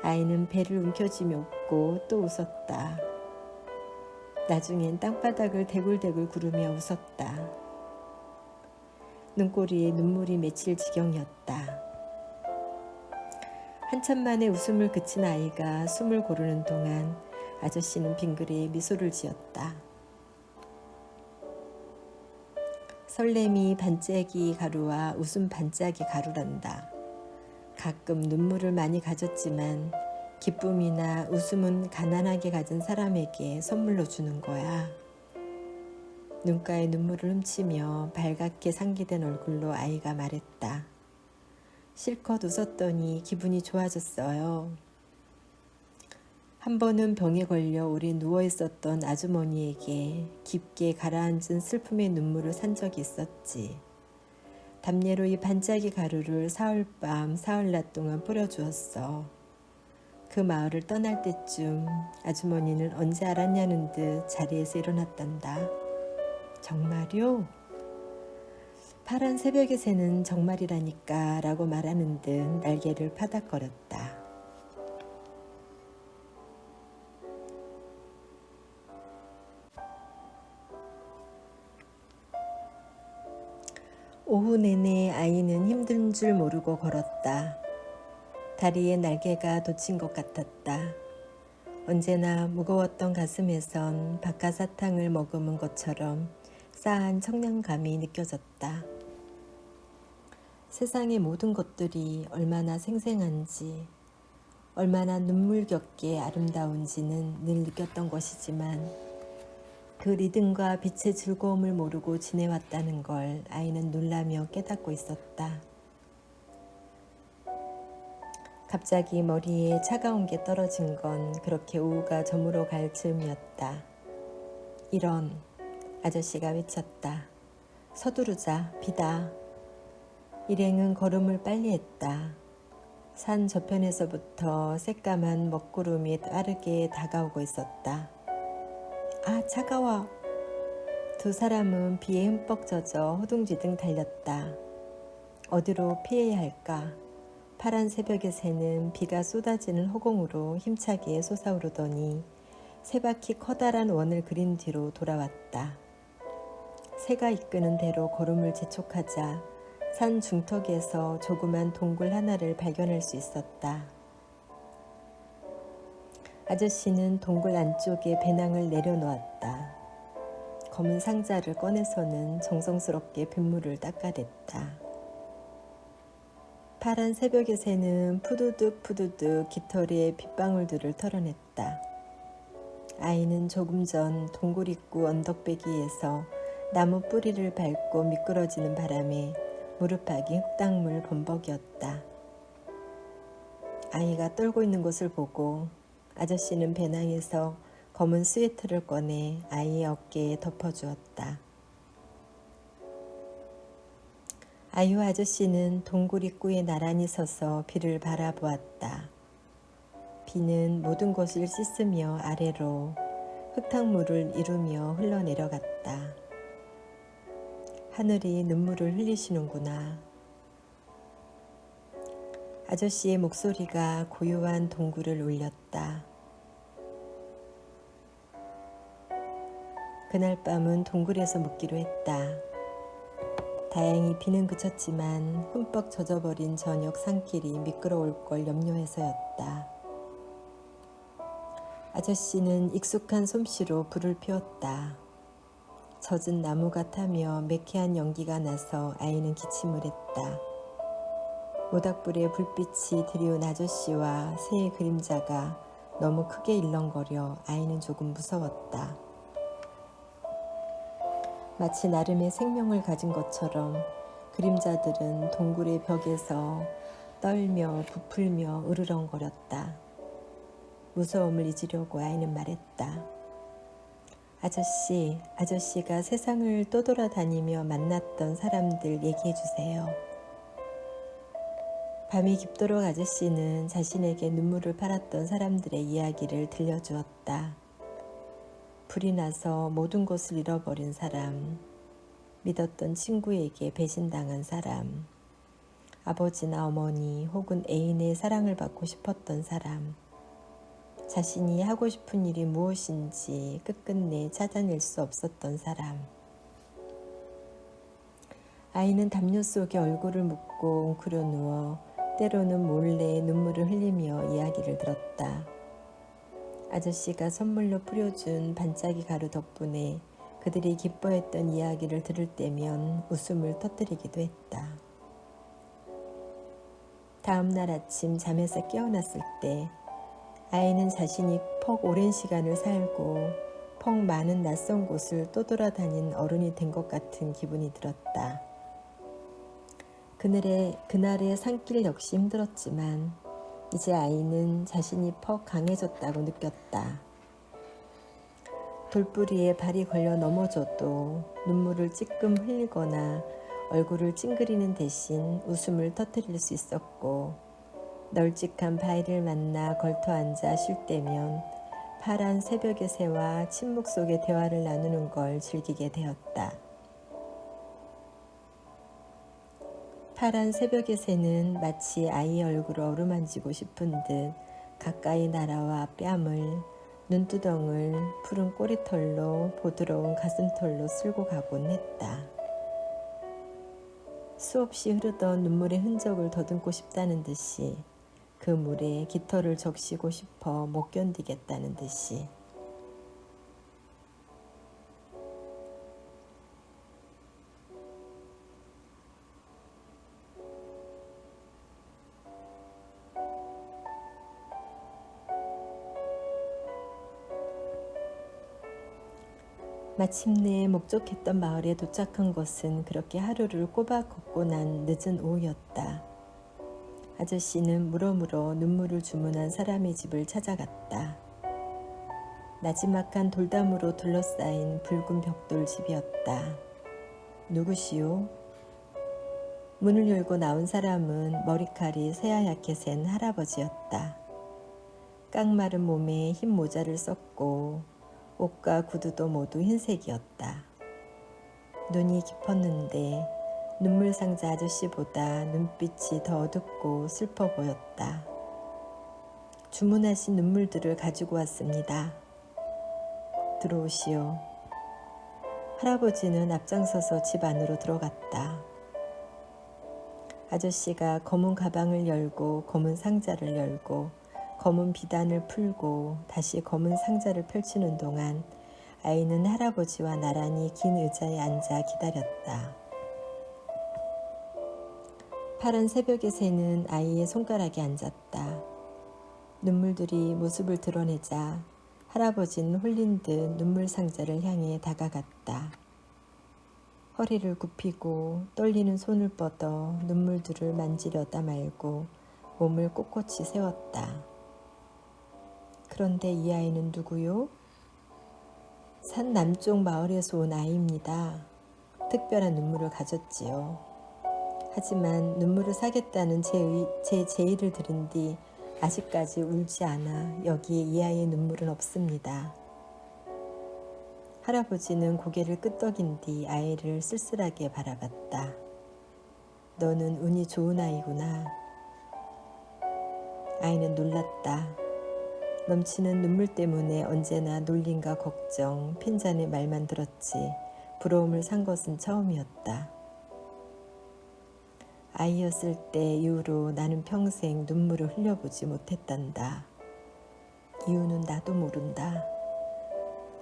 아이는 배를 움켜쥐며 웃고 또 웃었다. 나중엔 땅바닥을 대굴대굴 구르며 웃었다. 눈꼬리에 눈물이 맺힐 지경이었다. 한참 만에 웃음을 그친 아이가 숨을 고르는 동안 아저씨는 빙그레 미소를 지었다. 설렘이 반짝이 가루와 웃음 반짝이 가루란다. 가끔 눈물을 많이 가졌지만 기쁨이나 웃음은 가난하게 가진 사람에게 선물로 주는 거야. 눈가에 눈물을 훔치며 발갛게 상기된 얼굴로 아이가 말했다. 실컷 웃었더니 기분이 좋아졌어요. 한 번은 병에 걸려 오래 누워있었던 아주머니에게 깊게 가라앉은 슬픔의 눈물을 산 적이 있었지. 담례로 이 반짝이 가루를 사흘밤 사흘낮 동안 뿌려주었어. 그 마을을 떠날 때쯤 아주머니는 언제 알았냐는 듯 자리에서 일어났단다. 정말요? 파란 새벽의 새는 정말이라니까 라고 말하는 듯 날개를 파닥거렸다. 오후 내내 아이는 힘든 줄 모르고 걸었다. 다리에 날개가 돋친 것 같았다. 언제나 무거웠던 가슴에선 박하사탕을 머금은 것처럼 싸한 청량감이 느껴졌다. 세상의 모든 것들이 얼마나 생생한지, 얼마나 눈물겹게 아름다운지는 늘 느꼈던 것이지만 그 리듬과 빛의 즐거움을 모르고 지내왔다는 걸 아이는 놀라며 깨닫고 있었다. 갑자기 머리에 차가운 게 떨어진 건 그렇게 오후가 저물어 갈 즈음이었다. 이런, 아저씨가 외쳤다. 서두르자, 비다. 일행은 걸음을 빨리 했다. 산 저편에서부터 새까만 먹구름이 빠르게 다가오고 있었다. 아, 차가워. 두 사람은 비에 흠뻑 젖어 허둥지둥 달렸다. 어디로 피해야 할까? 파란 새벽의 새는 비가 쏟아지는 허공으로 힘차게 솟아오르더니 세 바퀴 커다란 원을 그린 뒤로 돌아왔다. 새가 이끄는 대로 걸음을 재촉하자 산 중턱에서 조그만 동굴 하나를 발견할 수 있었다. 아저씨는 동굴 안쪽에 배낭을 내려놓았다. 검은 상자를 꺼내서는 정성스럽게 빗물을 닦아댔다. 파란 새벽의 새는 푸두득 푸두득 깃털에 빗방울들을 털어냈다. 아이는 조금 전 동굴 입구 언덕배기에서 나무 뿌리를 밟고 미끄러지는 바람에 무릎팍이 흙탕물 범벅이었다. 아이가 떨고 있는 것을 보고 아저씨는 배낭에서 검은 스웨터를 꺼내 아이의 어깨에 덮어주었다. 아이와 아저씨는 동굴 입구에 나란히 서서 비를 바라보았다. 비는 모든 것을 씻으며 아래로 흙탕물을 이루며 흘러내려갔다. 하늘이 눈물을 흘리시는구나. 아저씨의 목소리가 고요한 동굴을 울렸다. 그날 밤은 동굴에서 묵기로 했다. 다행히 비는 그쳤지만 흠뻑 젖어버린 저녁 산길이 미끄러울 걸 염려해서였다. 아저씨는 익숙한 솜씨로 불을 피웠다. 젖은 나무가 타며 매캐한 연기가 나서 아이는 기침을 했다. 모닥불에 불빛이 들이운 아저씨와 새의 그림자가 너무 크게 일렁거려 아이는 조금 무서웠다. 마치 나름의 생명을 가진 것처럼 그림자들은 동굴의 벽에서 떨며 부풀며 으르렁거렸다. 무서움을 잊으려고 아이는 말했다. 아저씨가 세상을 떠돌아다니며 만났던 사람들 얘기해 주세요. 밤이 깊도록 아저씨는 자신에게 눈물을 팔았던 사람들의 이야기를 들려주었다. 불이 나서 모든 것을 잃어버린 사람, 믿었던 친구에게 배신당한 사람, 아버지나 어머니 혹은 애인의 사랑을 받고 싶었던 사람, 자신이 하고 싶은 일이 무엇인지 끝끝내 찾아낼 수 없었던 사람. 아이는 담요 속에 얼굴을 묻고 웅크려 누워 때로는 몰래 눈물을 흘리며 이야기를 들었다. 아저씨가 선물로 뿌려준 반짝이 가루 덕분에 그들이 기뻐했던 이야기를 들을 때면 웃음을 터뜨리기도 했다. 다음 날 아침 잠에서 깨어났을 때 아이는 자신이 퍽 오랜 시간을 살고 퍽 많은 낯선 곳을 떠돌아다닌 어른이 된 것 같은 기분이 들었다. 그날의 산길 역시 힘들었지만 이제 아이는 자신이 퍽 강해졌다고 느꼈다. 돌부리에 발이 걸려 넘어져도 눈물을 찔끔 흘리거나 얼굴을 찡그리는 대신 웃음을 터뜨릴 수 있었고, 널찍한 바위를 만나 걸터 앉아 쉴 때면 파란 새벽의 새와 침묵 속의 대화를 나누는 걸 즐기게 되었다. 파란 새벽의 새는 마치 아이의 얼굴을 어루만지고 싶은 듯 가까이 날아와 뺨을, 눈두덩을 푸른 꼬리털로 보드러운 가슴털로 쓸고 가곤 했다. 수없이 흐르던 눈물의 흔적을 더듬고 싶다는 듯이, 그 물에 깃털을 적시고 싶어 못 견디겠다는 듯이. 마침내 목적했던 마을에 도착한 것은 그렇게 하루를 꼬박 걷고 난 늦은 오후였다. 아저씨는 물어물어 눈물을 주문한 사람의 집을 찾아갔다. 나지막한 돌담으로 둘러싸인 붉은 벽돌 집이었다. 누구시오? 문을 열고 나온 사람은 머리칼이 새하얗게 센 할아버지였다. 깡마른 몸에 흰 모자를 썼고 옷과 구두도 모두 흰색이었다. 눈이 깊었는데 눈물상자 아저씨보다 눈빛이 더 어둡고 슬퍼 보였다. 주문하신 눈물들을 가지고 왔습니다. 들어오시오. 할아버지는 앞장서서 집 안으로 들어갔다. 아저씨가 검은 가방을 열고 검은 상자를 열고 검은 비단을 풀고 다시 검은 상자를 펼치는 동안 아이는 할아버지와 나란히 긴 의자에 앉아 기다렸다. 파란 새벽의 새는 아이의 손가락에 앉았다. 눈물들이 모습을 드러내자 할아버지는 홀린 듯 눈물 상자를 향해 다가갔다. 허리를 굽히고 떨리는 손을 뻗어 눈물들을 만지려다 말고 몸을 꼿꼿이 세웠다. 그런데 이 아이는 누구요? 산 남쪽 마을에서 온 아이입니다. 특별한 눈물을 가졌지요. 하지만 눈물을 사겠다는 제 제의를 들은 뒤 아직까지 울지 않아 여기에 이 아이의 눈물은 없습니다. 할아버지는 고개를 끄덕인 뒤 아이를 쓸쓸하게 바라봤다. 너는 운이 좋은 아이구나. 아이는 놀랐다. 넘치는 눈물 때문에 언제나 놀림과 걱정, 핀잔의 말만 들었지 부러움을 산 것은 처음이었다. 아이였을 때 이후로 나는 평생 눈물을 흘려보지 못했단다. 이유는 나도 모른다.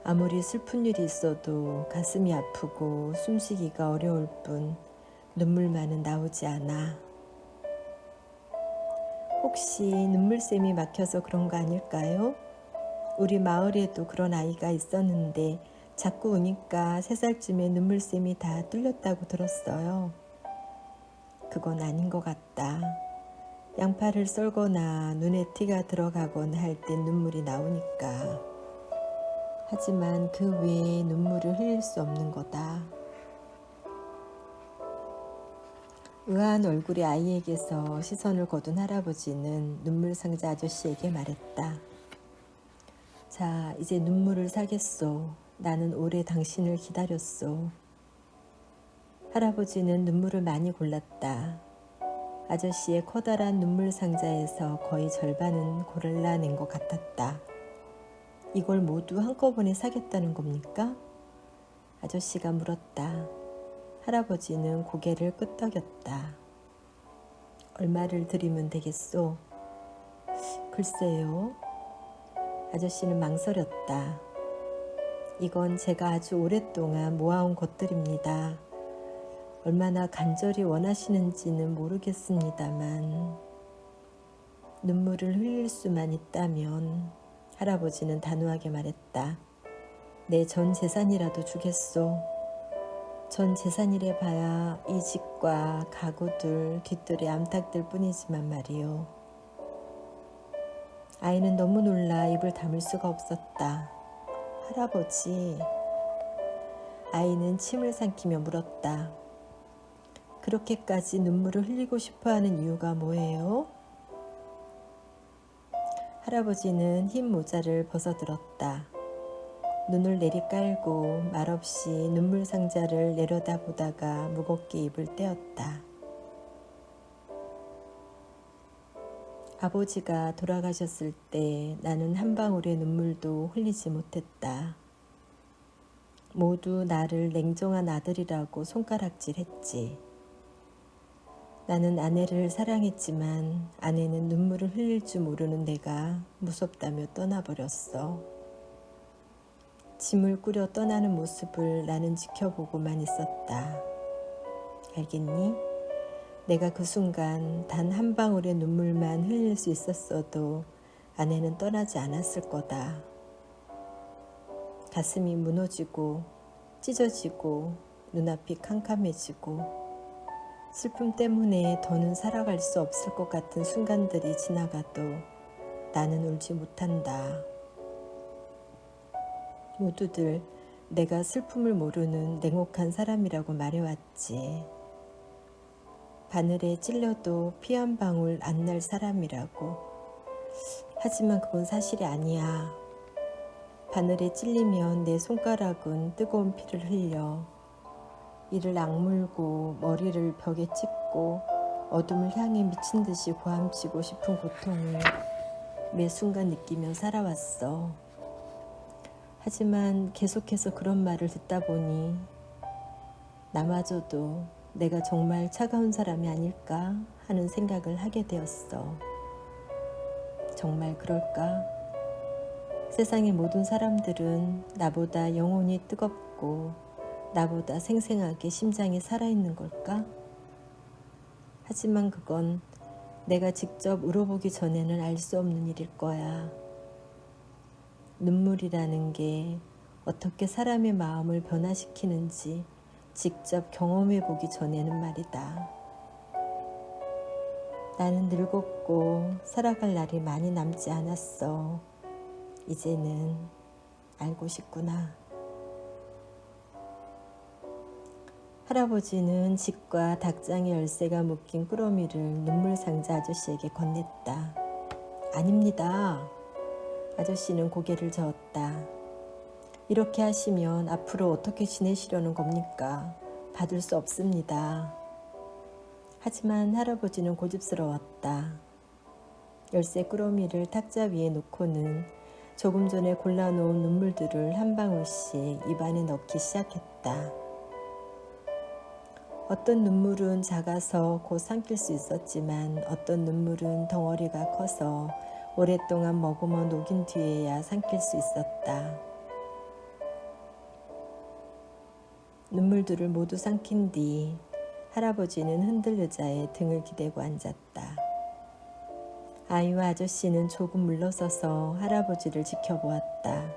아무리 슬픈 일이 있어도 가슴이 아프고 숨쉬기가 어려울 뿐 눈물만은 나오지 않아. 혹시 눈물샘이 막혀서 그런 거 아닐까요? 우리 마을에도 그런 아이가 있었는데 자꾸 우니까 3살쯤에 눈물샘이 다 뚫렸다고 들었어요. 그건 아닌 것 같다. 양파를 썰거나 눈에 티가 들어가거나 할 땐 눈물이 나오니까. 하지만 그 외에 눈물을 흘릴 수 없는 거다. 의아한 얼굴의 아이에게서 시선을 거둔 할아버지는 눈물 상자 아저씨에게 말했다. 자, 이제 눈물을 사겠소. 나는 오래 당신을 기다렸소. 할아버지는 눈물을 많이 골랐다. 아저씨의 커다란 눈물 상자에서 거의 절반은 골라낸 것 같았다. 이걸 모두 한꺼번에 사겠다는 겁니까? 아저씨가 물었다. 할아버지는 고개를 끄덕였다. 얼마를 드리면 되겠소? 글쎄요. 아저씨는 망설였다. 이건 제가 아주 오랫동안 모아온 것들입니다. 얼마나 간절히 원하시는지는 모르겠습니다만 눈물을 흘릴 수만 있다면 할아버지는 단호하게 말했다. 내 전 재산이라도 주겠소. 전 재산이래 봐야 이 집과 가구들, 뒷뜰의 암탉들 뿐이지만 말이요. 아이는 너무 놀라 입을 다물 수가 없었다. 할아버지. 아이는 침을 삼키며 물었다. 그렇게까지 눈물을 흘리고 싶어하는 이유가 뭐예요? 할아버지는 흰 모자를 벗어들었다. 눈을 내리깔고 말없이 눈물 상자를 내려다보다가 무겁게 입을 떼었다. 아버지가 돌아가셨을 때 나는 한 방울의 눈물도 흘리지 못했다. 모두 나를 냉정한 아들이라고 손가락질했지. 나는 아내를 사랑했지만 아내는 눈물을 흘릴 줄 모르는 내가 무섭다며 떠나버렸어. 짐을 꾸려 떠나는 모습을 나는 지켜보고만 있었다. 알겠니? 내가 그 순간 단 한 방울의 눈물만 흘릴 수 있었어도 아내는 떠나지 않았을 거다. 가슴이 무너지고 찢어지고 눈앞이 캄캄해지고 슬픔 때문에 더는 살아갈 수 없을 것 같은 순간들이 지나가도 나는 울지 못한다. 모두들 내가 슬픔을 모르는 냉혹한 사람이라고 말해왔지. 바늘에 찔려도 피 한 방울 안 날 사람이라고. 하지만 그건 사실이 아니야. 바늘에 찔리면 내 손가락은 뜨거운 피를 흘려. 이를 악물고 머리를 벽에 찍고 어둠을 향해 미친 듯이 고함치고 싶은 고통을 매 순간 느끼며 살아왔어. 하지만 계속해서 그런 말을 듣다 보니 나마저도 내가 정말 차가운 사람이 아닐까 하는 생각을 하게 되었어. 정말 그럴까? 세상의 모든 사람들은 나보다 영혼이 뜨겁고 나보다 생생하게 심장이 살아있는 걸까? 하지만 그건 내가 직접 울어보기 전에는 알 수 없는 일일 거야. 눈물이라는 게 어떻게 사람의 마음을 변화시키는지 직접 경험해보기 전에는 말이다. 나는 늙었고 살아갈 날이 많이 남지 않았어. 이제는 알고 싶구나. 할아버지는 집과 닭장의 열쇠가 묶인 꾸러미를 눈물 상자 아저씨에게 건넸다. 아닙니다. 아저씨는 고개를 저었다. 이렇게 하시면 앞으로 어떻게 지내시려는 겁니까? 받을 수 없습니다. 하지만 할아버지는 고집스러웠다. 열쇠 꾸러미를 탁자 위에 놓고는 조금 전에 골라놓은 눈물들을 한 방울씩 입안에 넣기 시작했다. 어떤 눈물은 작아서 곧 삼킬 수 있었지만 어떤 눈물은 덩어리가 커서 오랫동안 머금어 녹인 뒤에야 삼킬 수 있었다. 눈물들을 모두 삼킨 뒤 할아버지는 흔들 의자에 등을 기대고 앉았다. 아이와 아저씨는 조금 물러서서 할아버지를 지켜보았다.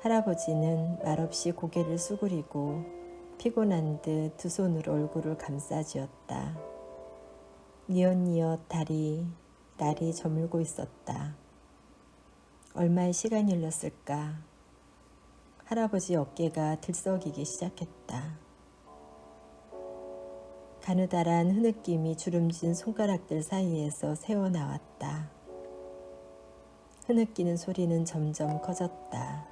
할아버지는 말없이 고개를 수그리고 피곤한 듯 두 손으로 얼굴을 감싸쥐었다. 뉘엿뉘엿 날이 저물고 있었다. 얼마의 시간이 흘렀을까? 할아버지 어깨가 들썩이기 시작했다. 가느다란 흐느낌이 주름진 손가락들 사이에서 새어나왔다. 흐느끼는 소리는 점점 커졌다.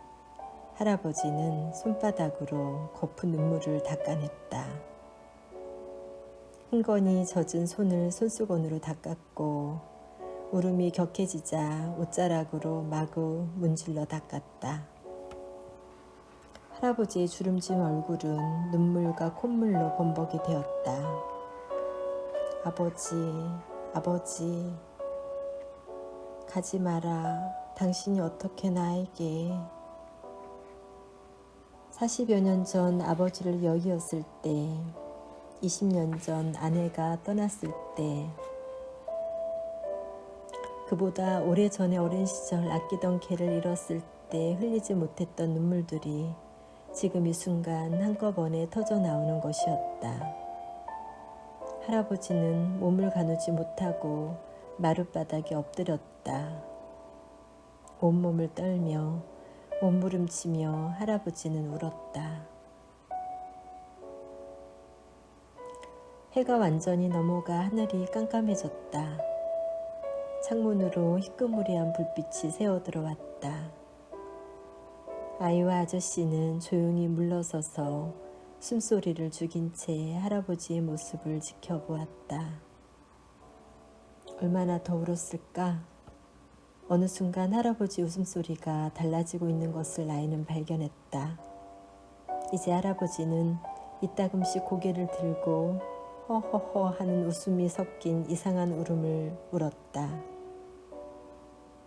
할아버지는 손바닥으로 거푼 눈물을 닦아냈다. 흥건히 젖은 손을 손수건으로 닦았고 울음이 격해지자 옷자락으로 마구 문질러 닦았다. 할아버지의 주름진 얼굴은 눈물과 콧물로 범벅이 되었다. 아버지, 가지 마라. 당신이 어떻게 나에게. 40여 년 전 아버지를 여의었을 때, 20년 전 아내가 떠났을 때, 그보다 오래전에 어린 시절 아끼던 개를 잃었을 때 흘리지 못했던 눈물들이 지금 이 순간 한꺼번에 터져 나오는 것이었다. 할아버지는 몸을 가누지 못하고 마룻바닥에 엎드렸다. 온몸을 떨며 몸부림치며 할아버지는 울었다. 해가 완전히 넘어가 하늘이 깜깜해졌다. 창문으로 희끄무리한 불빛이 새어들어왔다. 아이와 아저씨는 조용히 물러서서 숨소리를 죽인 채 할아버지의 모습을 지켜보았다. 얼마나 더 울었을까? 어느 순간 할아버지 웃음소리가 달라지고 있는 것을 아이는 발견했다. 이제 할아버지는 이따금씩 고개를 들고 허허허 하는 웃음이 섞인 이상한 울음을 울었다.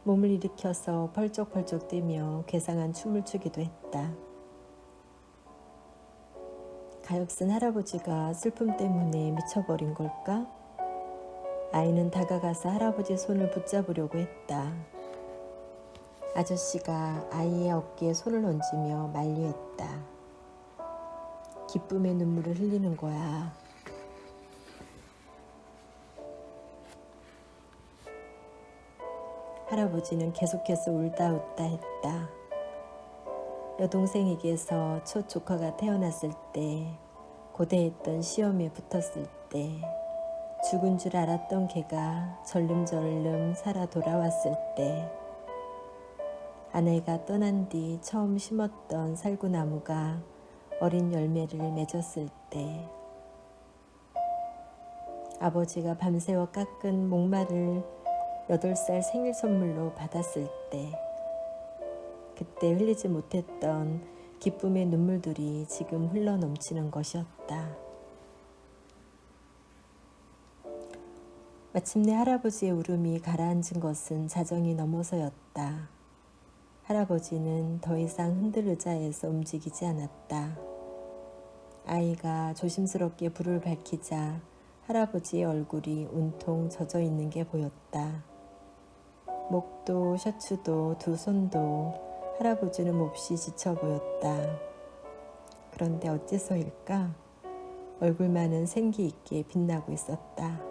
몸을 일으켜서 펄쩍펄쩍 뛰며 괴상한 춤을 추기도 했다. 가엾은 할아버지가 슬픔 때문에 미쳐버린 걸까? 아이는 다가가서 할아버지 손을 붙잡으려고 했다. 아저씨가 아이의 어깨에 손을 얹으며 만류했다. 기쁨의 눈물을 흘리는 거야. 할아버지는 계속해서 울다 웃다 했다. 여동생에게서 첫 조카가 태어났을 때, 고대했던 시험에 붙었을 때, 죽은 줄 알았던 개가 절름절름 살아 돌아왔을 때, 아내가 떠난 뒤 처음 심었던 살구나무가 어린 열매를 맺었을 때, 아버지가 밤새워 깎은 목마를 8살 생일 선물로 받았을 때, 그때 흘리지 못했던 기쁨의 눈물들이 지금 흘러넘치는 것이었다. 마침내 할아버지의 울음이 가라앉은 것은 자정이 넘어서였다. 할아버지는 더 이상 흔들 의자에서 움직이지 않았다. 아이가 조심스럽게 불을 밝히자 할아버지의 얼굴이 온통 젖어 있는 게 보였다. 목도 셔츠도 두 손도 할아버지는 몹시 지쳐 보였다. 그런데 어째서일까? 얼굴만은 생기 있게 빛나고 있었다.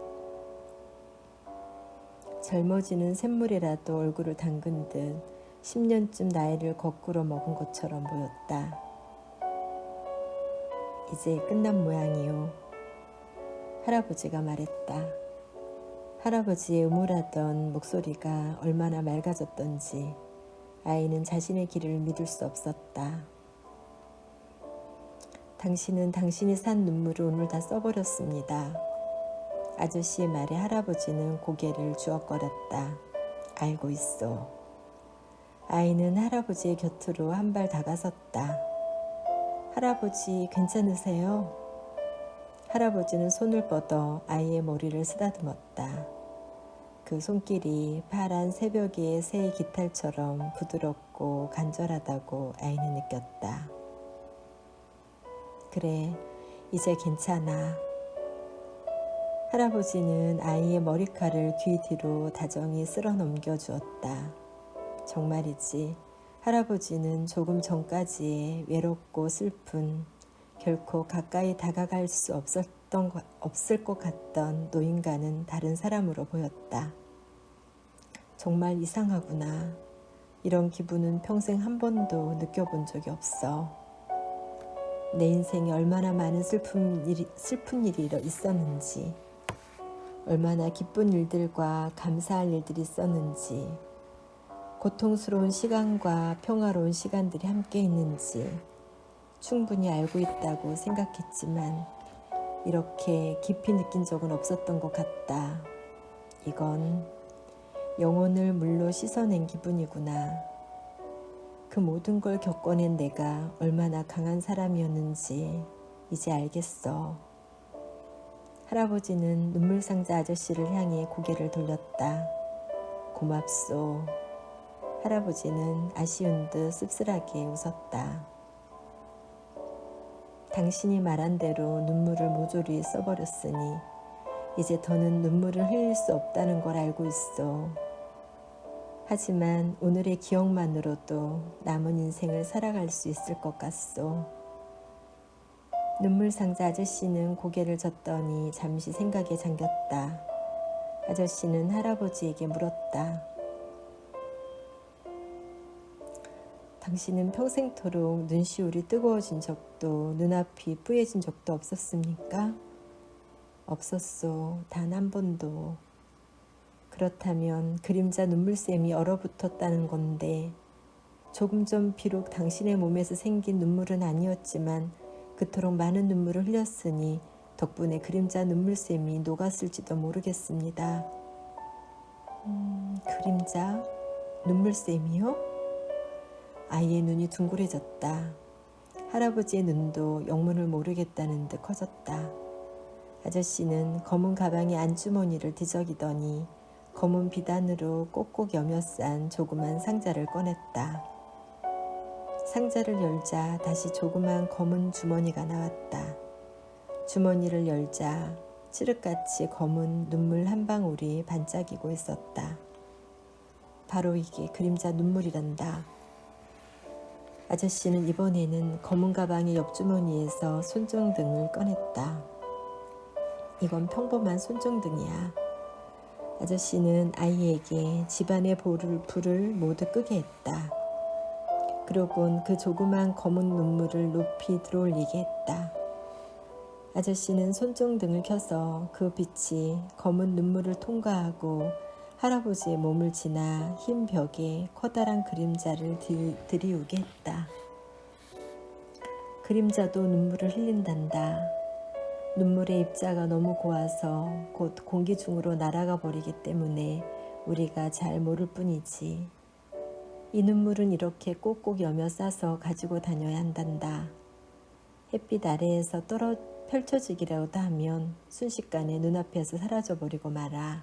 젊어지는 샘물이라도 얼굴을 담근 듯 10년쯤 나이를 거꾸로 먹은 것처럼 보였다. 이제 끝난 모양이요. 할아버지가 말했다. 할아버지의 음울하던 목소리가 얼마나 맑아졌던지 아이는 자신의 귀를 믿을 수 없었다. 당신은 당신이 산 눈물을 오늘 다 써버렸습니다. 아저씨의 말에 할아버지는 고개를 주걱거렸다. 알고 있어. 아이는 할아버지의 곁으로 한 발 다가섰다. 할아버지 괜찮으세요? 할아버지는 손을 뻗어 아이의 머리를 쓰다듬었다. 그 손길이 파란 새벽의 새 깃털처럼 부드럽고 간절하다고 아이는 느꼈다. 그래, 이제 괜찮아. 할아버지는 아이의 머리칼을 귀 뒤로 다정히 쓸어 넘겨 주었다. 정말이지, 할아버지는 조금 전까지의 외롭고 슬픈, 결코 가까이 다가갈 수 없을 것 같던 노인과는 다른 사람으로 보였다. 정말 이상하구나. 이런 기분은 평생 한 번도 느껴본 적이 없어. 내 인생에 얼마나 많은 슬픈 일이 있었는지, 얼마나 기쁜 일들과 감사할 일들이 있었는지, 고통스러운 시간과 평화로운 시간들이 함께 있는지 충분히 알고 있다고 생각했지만 이렇게 깊이 느낀 적은 없었던 것 같다. 이건 영혼을 물로 씻어낸 기분이구나. 그 모든 걸 겪어낸 내가 얼마나 강한 사람이었는지 이제 알겠어. 할아버지는 눈물 상자 아저씨를 향해 고개를 돌렸다. 고맙소. 할아버지는 아쉬운 듯 씁쓸하게 웃었다. 당신이 말한 대로 눈물을 모조리 써버렸으니 이제 더는 눈물을 흘릴 수 없다는 걸 알고 있어. 하지만 오늘의 기억만으로도 남은 인생을 살아갈 수 있을 것 같소. 눈물 상자 아저씨는 고개를 젓더니 잠시 생각에 잠겼다. 아저씨는 할아버지에게 물었다. 당신은 평생토록 눈시울이 뜨거워진 적도 눈앞이 뿌얘진 적도 없었습니까? 없었소. 단 한 번도. 그렇다면 그림자 눈물샘이 얼어붙었다는 건데 조금 전 비록 당신의 몸에서 생긴 눈물은 아니었지만 그토록 많은 눈물을 흘렸으니 덕분에 그림자 눈물샘이 녹았을지도 모르겠습니다. 그림자? 눈물샘이요? 아이의 눈이 둥그레졌다. 할아버지의 눈도 영문을 모르겠다는 듯 커졌다. 아저씨는 검은 가방의 안주머니를 뒤적이더니 검은 비단으로 꼭꼭 여며 싼 조그만 상자를 꺼냈다. 상자를 열자 다시 조그만 검은 주머니가 나왔다. 주머니를 열자 칠흑같이 검은 눈물 한 방울이 반짝이고 있었다. 바로 이게 그림자 눈물이란다. 아저씨는 이번에는 검은 가방의 옆주머니에서 손정등을 꺼냈다. 이건 평범한 손정등이야. 아저씨는 아이에게 집안의 불을 모두 끄게 했다. 그러곤 그 조그만 검은 눈물을 높이 들어올리게 했다. 아저씨는 손정등을 켜서 그 빛이 검은 눈물을 통과하고 할아버지의 몸을 지나 흰 벽에 커다란 그림자를 들이우게 했다. 그림자도 눈물을 흘린단다. 눈물의 입자가 너무 고와서 곧 공기 중으로 날아가 버리기 때문에 우리가 잘 모를 뿐이지. 이 눈물은 이렇게 꼭꼭 여며 싸서 가지고 다녀야 한단다. 햇빛 아래에서 펼쳐지기라도 하면 순식간에 눈앞에서 사라져버리고 말아.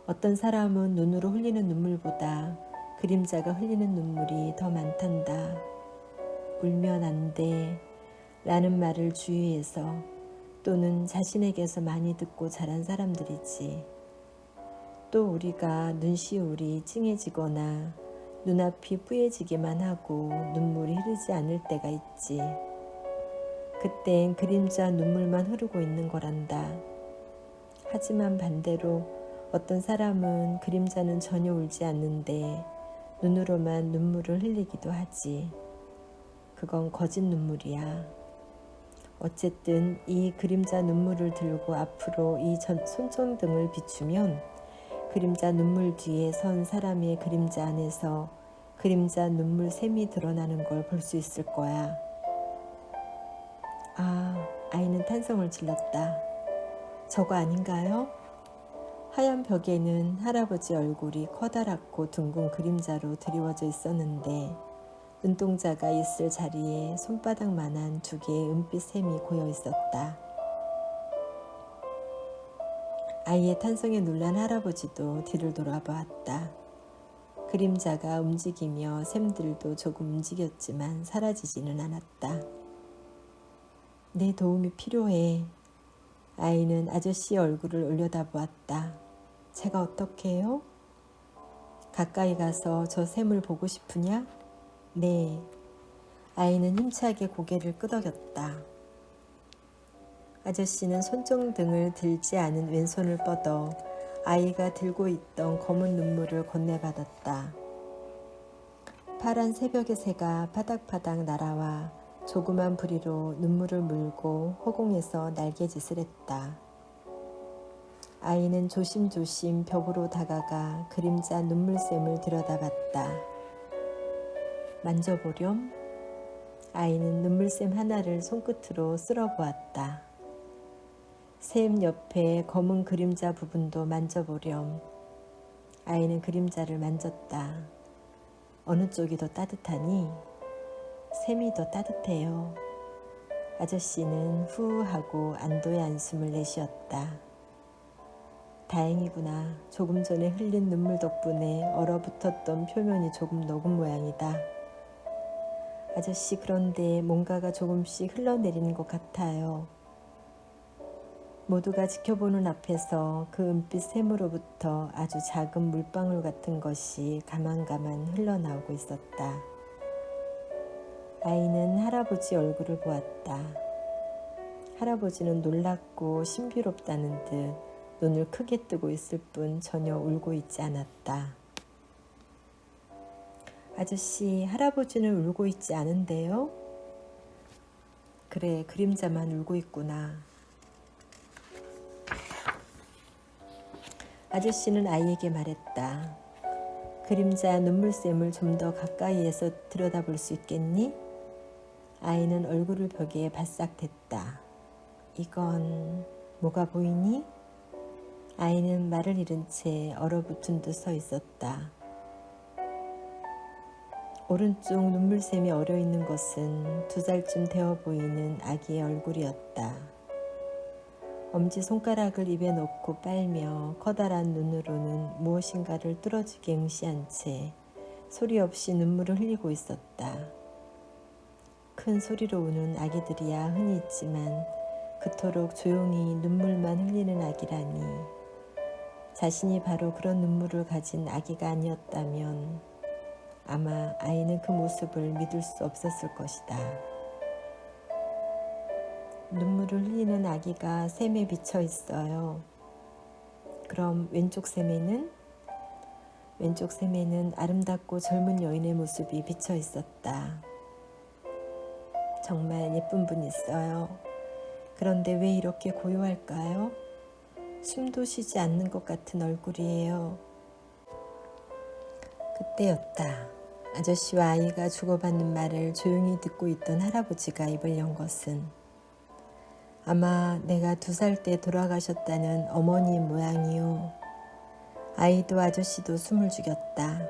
어떤 사람은 눈으로 흘리는 눈물보다 그림자가 흘리는 눈물이 더 많단다. 울면 안 돼 라는 말을 주위에서 또는 자신에게서 많이 듣고 자란 사람들이지. 또 우리가 눈시울이 찡해지거나 눈앞이 뿌얘지기만 하고 눈물이 흐르지 않을 때가 있지. 그땐 그림자 눈물만 흐르고 있는 거란다. 하지만 반대로 어떤 사람은 그림자는 전혀 울지 않는데 눈으로만 눈물을 흘리기도 하지. 그건 거짓 눈물이야. 어쨌든 이 그림자 눈물을 들고 앞으로 이 손정등을 비추면 그림자 눈물 뒤에 선 사람의 그림자 안에서 그림자 눈물 샘이 드러나는 걸 볼 수 있을 거야. 아, 아이는 탄성을 질렀다. 저거 아닌가요? 하얀 벽에는 할아버지 얼굴이 커다랗고 둥근 그림자로 드리워져 있었는데 눈동자가 있을 자리에 손바닥만한 두 개의 은빛 샘이 고여 있었다. 아이의 탄성에 놀란 할아버지도 뒤를 돌아보았다. 그림자가 움직이며 샘들도 조금 움직였지만 사라지지는 않았다. 내 도움이 필요해. 아이는 아저씨의 얼굴을 올려다보았다. 제가 어떻게 해요? 가까이 가서 저 샘을 보고 싶으냐? 네. 아이는 힘차게 고개를 끄덕였다. 아저씨는 손정등을 들지 않은 왼손을 뻗어 아이가 들고 있던 검은 눈물을 건네받았다. 파란 새벽의 새가 파닥파닥 날아와 조그만 부리로 눈물을 물고 허공에서 날개짓을 했다. 아이는 조심조심 벽으로 다가가 그림자 눈물샘을 들여다봤다. 만져보렴? 아이는 눈물샘 하나를 손끝으로 쓸어보았다. 샘 옆에 검은 그림자 부분도 만져보렴. 아이는 그림자를 만졌다. 어느 쪽이 더 따뜻하니? 샘이 더 따뜻해요. 아저씨는 후 하고 안도의 한숨을 내쉬었다. 다행이구나. 조금 전에 흘린 눈물 덕분에 얼어붙었던 표면이 조금 녹은 모양이다. 아저씨, 그런데 뭔가가 조금씩 흘러내리는 것 같아요. 모두가 지켜보는 앞에서 그 은빛 샘으로부터 아주 작은 물방울 같은 것이 가만가만 흘러나오고 있었다. 아이는 할아버지 얼굴을 보았다. 할아버지는 놀랍고 신비롭다는 듯 눈을 크게 뜨고 있을 뿐 전혀 울고 있지 않았다. 아저씨, 할아버지는 울고 있지 않은데요? 그래, 그림자만 울고 있구나. 아저씨는 아이에게 말했다. 그림자 눈물샘을 좀 더 가까이에서 들여다볼 수 있겠니? 아이는 얼굴을 벽에 바싹 댔다. 이건 뭐가 보이니? 아이는 말을 잃은 채 얼어붙은 듯 서 있었다. 오른쪽 눈물샘이 얼어있는 것은 2살쯤 되어 보이는 아기의 얼굴이었다. 엄지손가락을 입에 넣고 빨며 커다란 눈으로는 무엇인가를 뚫어지게 응시한 채 소리 없이 눈물을 흘리고 있었다. 큰 소리로 우는 아기들이야 흔히 있지만 그토록 조용히 눈물만 흘리는 아기라니. 자신이 바로 그런 눈물을 가진 아기가 아니었다면 아마 아이는 그 모습을 믿을 수 없었을 것이다. 눈물을 흘리는 아기가 샘에 비쳐 있어요. 그럼 왼쪽 샘에는? 왼쪽 샘에는 아름답고 젊은 여인의 모습이 비쳐 있었다. 정말 예쁜 분이 있어요. 그런데 왜 이렇게 고요할까요? 숨도 쉬지 않는 것 같은 얼굴이에요. 그때였다. 아저씨와 아이가 주고받는 말을 조용히 듣고 있던 할아버지가 입을 연 것은 아마 내가 2살 때 돌아가셨다는 어머니의 모양이요. 아이도 아저씨도 숨을 죽였다.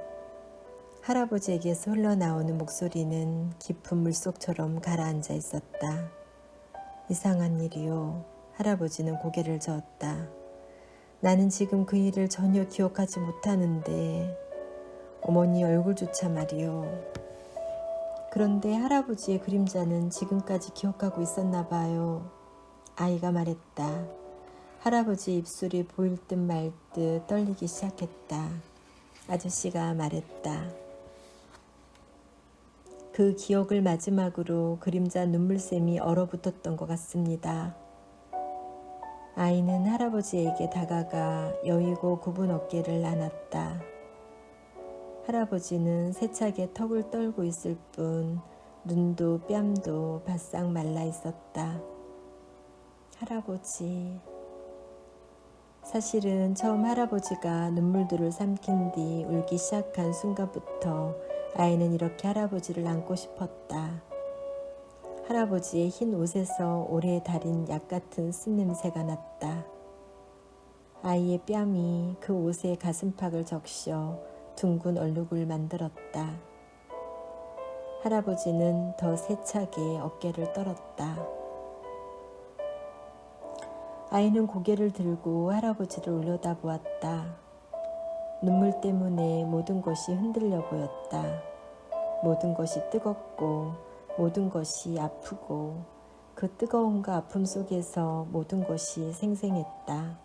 할아버지에게서 흘러나오는 목소리는 깊은 물속처럼 가라앉아 있었다. 이상한 일이요. 할아버지는 고개를 저었다. 나는 지금 그 일을 전혀 기억하지 못하는데 어머니 얼굴조차 말이요. 그런데 할아버지의 그림자는 지금까지 기억하고 있었나 봐요. 아이가 말했다. 할아버지 입술이 보일 듯 말 듯 떨리기 시작했다. 아저씨가 말했다. 그 기억을 마지막으로 그림자 눈물샘이 얼어붙었던 것 같습니다. 아이는 할아버지에게 다가가 여의고 굽은 어깨를 안았다. 할아버지는 세차게 턱을 떨고 있을 뿐 눈도 뺨도 바싹 말라 있었다. 할아버지. 사실은 처음 할아버지가 눈물들을 삼킨 뒤 울기 시작한 순간부터 아이는 이렇게 할아버지를 안고 싶었다. 할아버지의 흰 옷에서 오래 달인 약 같은 쓴냄새가 났다. 아이의 뺨이 그 옷의 가슴팍을 적셔 둥근 얼룩을 만들었다. 할아버지는 더 세차게 어깨를 떨었다. 아이는 고개를 들고 할아버지를 올려다보았다. 눈물 때문에 모든 것이 흔들려 보였다. 모든 것이 뜨겁고 모든 것이 아프고 그 뜨거움과 아픔 속에서 모든 것이 생생했다.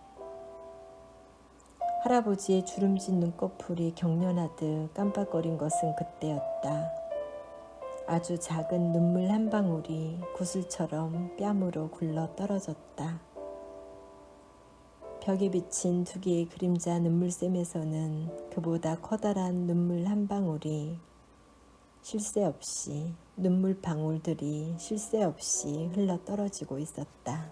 할아버지의 주름진 눈꺼풀이 경련하듯 깜빡거린 것은 그때였다. 아주 작은 눈물 한 방울이 구슬처럼 뺨으로 굴러 떨어졌다. 벽에 비친 두 개의 그림자 눈물샘에서는 그보다 커다란 눈물 한 방울이 쉴 새 없이 눈물 방울들이 쉴 새 없이 흘러 떨어지고 있었다.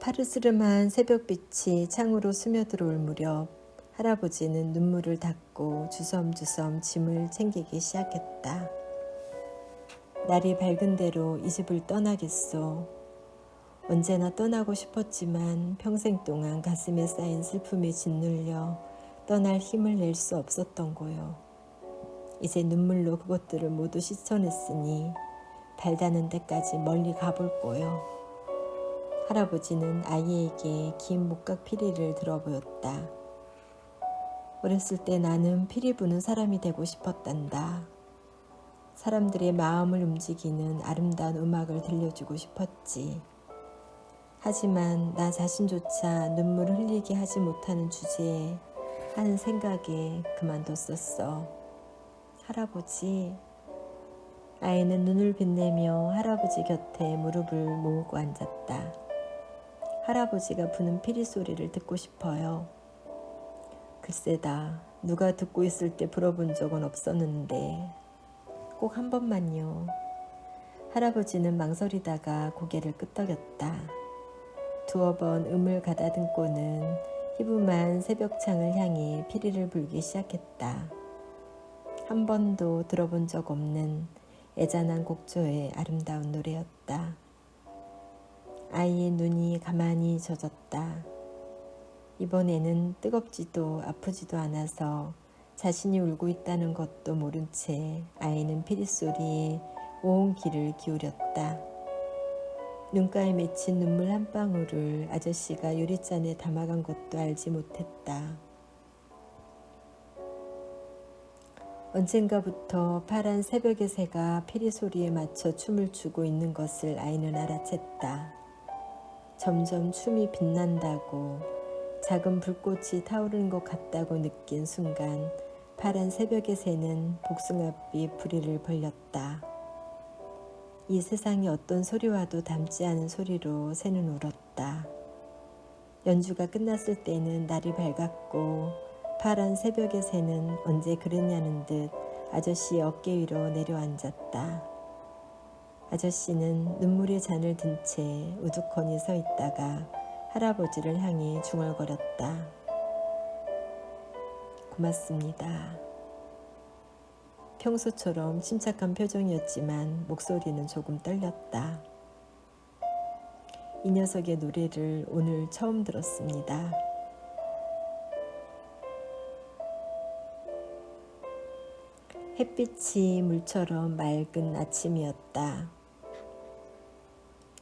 파르스름한 새벽빛이 창으로 스며들어올 무렵 할아버지는 눈물을 닦고 주섬주섬 짐을 챙기기 시작했다. 날이 밝은 대로 이 집을 떠나겠소. 언제나 떠나고 싶었지만 평생 동안 가슴에 쌓인 슬픔에 짓눌려 떠날 힘을 낼 수 없었던 거요. 이제 눈물로 그것들을 모두 씻어냈으니 발 닿는 데까지 멀리 가볼 거요. 할아버지는 아이에게 긴 목각 피리를 들어보였다. 어렸을 때 나는 피리 부는 사람이 되고 싶었단다. 사람들의 마음을 움직이는 아름다운 음악을 들려주고 싶었지. 하지만 나 자신조차 눈물을 흘리게 하지 못하는 주제에 하는 생각에 그만뒀었어. 할아버지. 아이는 눈을 빛내며 할아버지 곁에 무릎을 모으고 앉았다. 할아버지가 부는 피리 소리를 듣고 싶어요. 글쎄다. 누가 듣고 있을 때 불어본 적은 없었는데 꼭 한 번만요. 할아버지는 망설이다가 고개를 끄덕였다. 두어 번 음을 가다듬고는 희부만 새벽창을 향해 피리를 불기 시작했다. 한 번도 들어본 적 없는 애잔한 곡조의 아름다운 노래였다. 아이의 눈이 가만히 젖었다. 이번에는 뜨겁지도 아프지도 않아서 자신이 울고 있다는 것도 모른 채 아이는 피리 소리에 온 귀를 기울였다. 눈가에 맺힌 눈물 한 방울을 아저씨가 유리잔에 담아간 것도 알지 못했다. 언젠가부터 파란 새벽의 새가 피리 소리에 맞춰 춤을 추고 있는 것을 아이는 알아챘다. 점점 춤이 빛난다고 작은 불꽃이 타오르는 것 같다고 느낀 순간 파란 새벽의 새는 복숭아빛 부리를 벌렸다. 이 세상의 어떤 소리와도 닮지 않은 소리로 새는 울었다. 연주가 끝났을 때는 날이 밝았고 파란 새벽의 새는 언제 그랬냐는 듯 아저씨의 어깨 위로 내려앉았다. 아저씨는 눈물의 잔을 든 채 우두커니 서 있다가 할아버지를 향해 중얼거렸다. 고맙습니다. 평소처럼 침착한 표정이었지만 목소리는 조금 떨렸다. 이 녀석의 노래를 오늘 처음 들었습니다. 햇빛이 물처럼 맑은 아침이었다.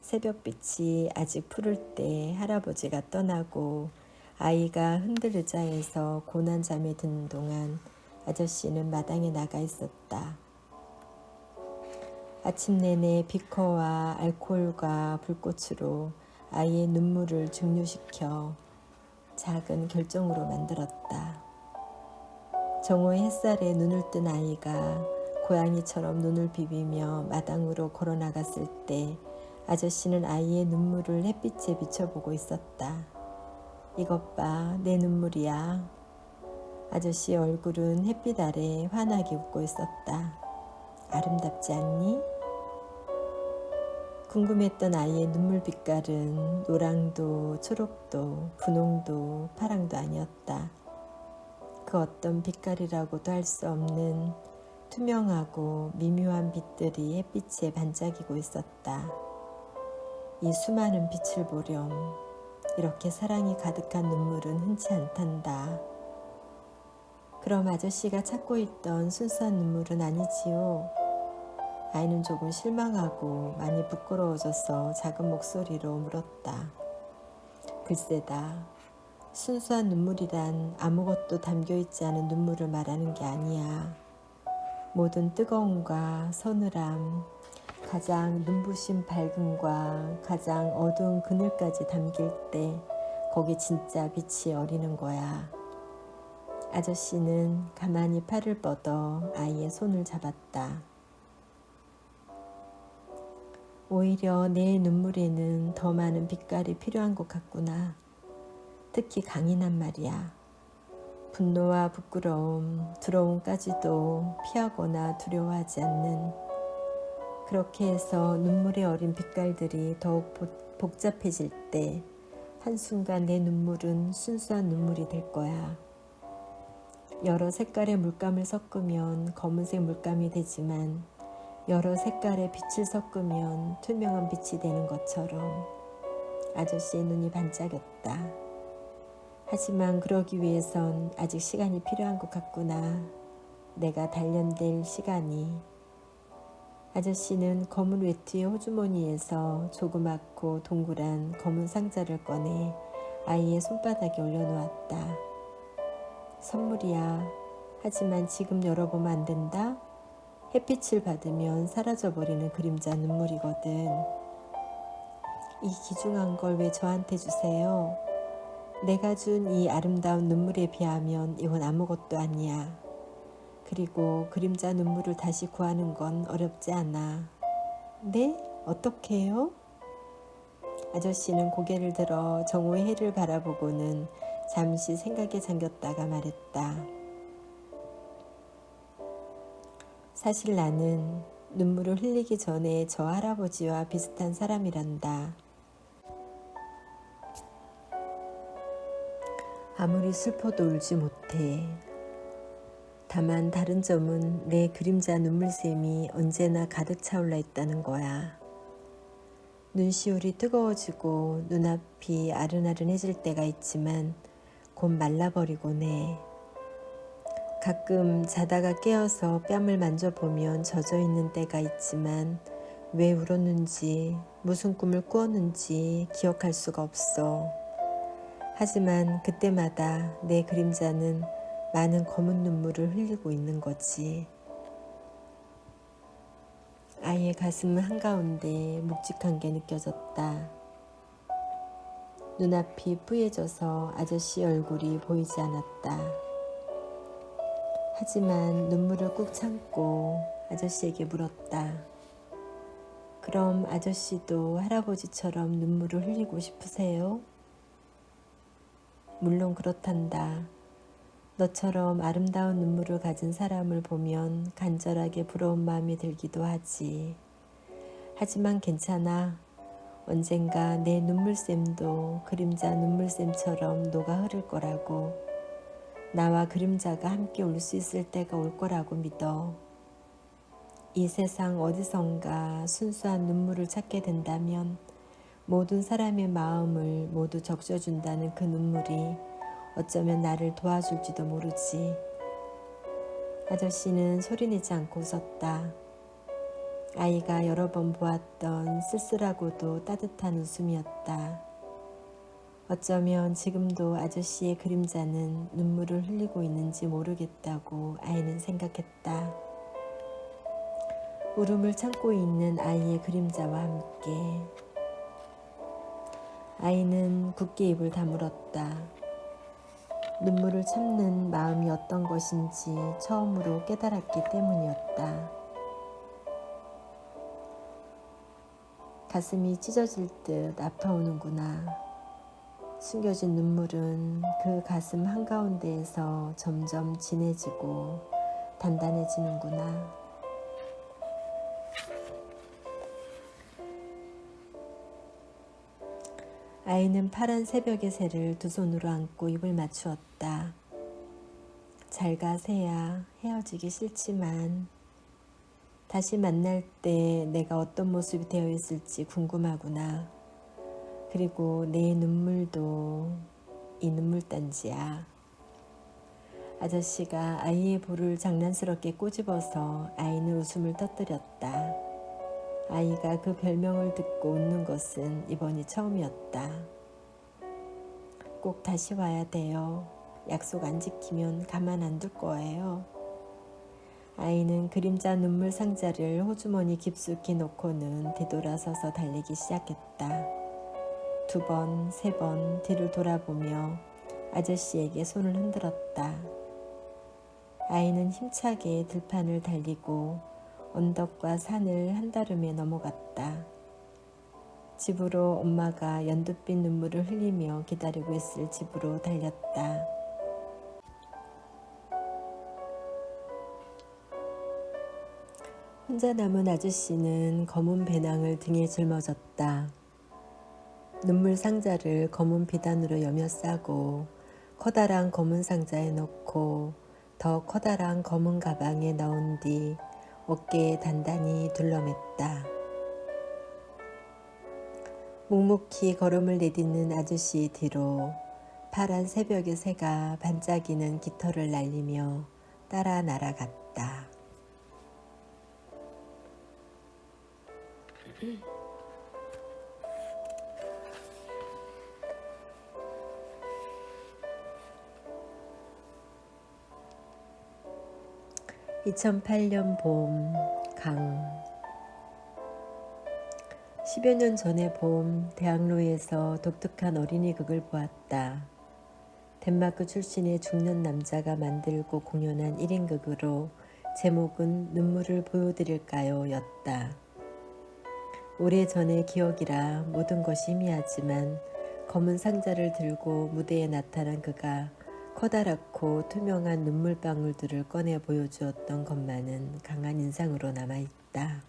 새벽빛이 아직 푸를 때 할아버지가 떠나고 아이가 흔들 의자에서 고난 잠에 드는 동안 아저씨는 마당에 나가 있었다. 아침 내내 비커와 알코올과 불꽃으로 아이의 눈물을 증류시켜 작은 결정으로 만들었다. 정오의 햇살에 눈을 뜬 아이가 고양이처럼 눈을 비비며 마당으로 걸어 나갔을 때 아저씨는 아이의 눈물을 햇빛에 비춰보고 있었다. 이것 봐, 내 눈물이야. 아저씨의 얼굴은 햇빛 아래 환하게 웃고 있었다. 아름답지 않니? 궁금했던 아이의 눈물 빛깔은 노랑도 초록도 분홍도 파랑도 아니었다. 그 어떤 빛깔이라고도 할 수 없는 투명하고 미묘한 빛들이 햇빛에 반짝이고 있었다. 이 수많은 빛을 보렴. 이렇게 사랑이 가득한 눈물은 흔치 않단다. 그럼 아저씨가 찾고 있던 순수한 눈물은 아니지요. 아이는 조금 실망하고 많이 부끄러워져서 작은 목소리로 물었다. 글쎄다. 순수한 눈물이란 아무것도 담겨있지 않은 눈물을 말하는 게 아니야. 모든 뜨거움과 서늘함, 가장 눈부신 밝음과 가장 어두운 그늘까지 담길 때 거기 진짜 빛이 어리는 거야. 아저씨는 가만히 팔을 뻗어 아이의 손을 잡았다. 오히려 내 눈물에는 더 많은 빛깔이 필요한 것 같구나. 특히 강인한 말이야. 분노와 부끄러움, 두려움까지도 피하거나 두려워하지 않는, 그렇게 해서 눈물에 어린 빛깔들이 더욱 복잡해질 때 한순간 내 눈물은 순수한 눈물이 될 거야. 여러 색깔의 물감을 섞으면 검은색 물감이 되지만 여러 색깔의 빛을 섞으면 투명한 빛이 되는 것처럼 아저씨의 눈이 반짝였다. 하지만 그러기 위해선 아직 시간이 필요한 것 같구나. 내가 단련될 시간이. 아저씨는 검은 외투의 호주머니에서 조그맣고 동그란 검은 상자를 꺼내 아이의 손바닥에 올려놓았다. 선물이야. 하지만 지금 열어보면 안 된다. 햇빛을 받으면 사라져버리는 그림자 눈물이거든. 이 귀중한 걸 왜 저한테 주세요? 내가 준 이 아름다운 눈물에 비하면 이건 아무것도 아니야. 그리고 그림자 눈물을 다시 구하는 건 어렵지 않아. 네? 어떻게 해요? 아저씨는 고개를 들어 정오의 해를 바라보고는 잠시 생각에 잠겼다가 말했다. 사실 나는 눈물을 흘리기 전에 저 할아버지와 비슷한 사람이란다. 아무리 슬퍼도 울지 못해. 다만 다른 점은 내 그림자 눈물샘이 언제나 가득 차올라 있다는 거야. 눈시울이 뜨거워지고 눈앞이 아른아른해질 때가 있지만 곧 말라버리곤 해. 가끔 자다가 깨어서 뺨을 만져보면 젖어있는 때가 있지만 왜 울었는지 무슨 꿈을 꾸었는지 기억할 수가 없어. 하지만 그때마다 내 그림자는 많은 검은 눈물을 흘리고 있는 거지. 아이의 가슴 한가운데 묵직한 게 느껴졌다. 눈앞이 뿌얘져서 아저씨 얼굴이 보이지 않았다. 하지만 눈물을 꾹 참고 아저씨에게 물었다. 그럼 아저씨도 할아버지처럼 눈물을 흘리고 싶으세요? 물론 그렇단다. 너처럼 아름다운 눈물을 가진 사람을 보면 간절하게 부러운 마음이 들기도 하지. 하지만 괜찮아. 언젠가 내 눈물샘도 그림자 눈물샘처럼 녹아 흐를 거라고. 나와 그림자가 함께 울 수 있을 때가 올 거라고 믿어. 이 세상 어디선가 순수한 눈물을 찾게 된다면 모든 사람의 마음을 모두 적셔준다는 그 눈물이 어쩌면 나를 도와줄지도 모르지. 아저씨는 소리내지 않고 웃었다. 아이가 여러 번 보았던 쓸쓸하고도 따뜻한 웃음이었다. 어쩌면 지금도 아저씨의 그림자는 눈물을 흘리고 있는지 모르겠다고 아이는 생각했다. 울음을 참고 있는 아이의 그림자와 함께 아이는 굳게 입을 다물었다. 눈물을 참는 마음이 어떤 것인지 처음으로 깨달았기 때문이었다. 가슴이 찢어질 듯 아파오는구나. 숨겨진 눈물은 그 가슴 한가운데에서 점점 진해지고 단단해지는구나. 아이는 파란 새벽의 새를 두 손으로 안고 입을 맞추었다. 잘 가, 새야. 헤어지기 싫지만 다시 만날 때 내가 어떤 모습이 되어 있을지 궁금하구나. 그리고 내 눈물도 이 눈물단지야. 아저씨가 아이의 볼을 장난스럽게 꼬집어서 아이는 웃음을 터뜨렸다. 아이가 그 별명을 듣고 웃는 것은 이번이 처음이었다. 꼭 다시 와야 돼요. 약속 안 지키면 가만 안 둘 거예요. 아이는 그림자 눈물 상자를 호주머니 깊숙이 넣고는 뒤돌아서서 달리기 시작했다. 2번, 3번 뒤를 돌아보며 아저씨에게 손을 흔들었다. 아이는 힘차게 들판을 달리고 언덕과 산을 한다름에 넘어갔다. 집으로 엄마가 연두빛 눈물을 흘리며 기다리고 있을 집으로 달렸다. 혼자 남은 아저씨는 검은 배낭을 등에 짊어졌다. 눈물 상자를 검은 비단으로 여며 싸고 커다란 검은 상자에 넣고 더 커다란 검은 가방에 넣은 뒤 어깨에 단단히 둘러맸다. 묵묵히 걸음을 내딛는 아저씨 뒤로 파란 새벽의 새가 반짝이는 깃털을 날리며 따라 날아갔다. 2008년 봄, 강. 10여 년 전의 봄, 대학로에서 독특한 어린이극을 보았다. 덴마크 출신의 중년 남자가 만들고 공연한 1인극으로 제목은 눈물을 보여드릴까요? 였다. 오래전의 기억이라 모든 것이 희미하지만 검은 상자를 들고 무대에 나타난 그가 커다랗고 투명한 눈물방울들을 꺼내 보여주었던 것만은 강한 인상으로 남아있다.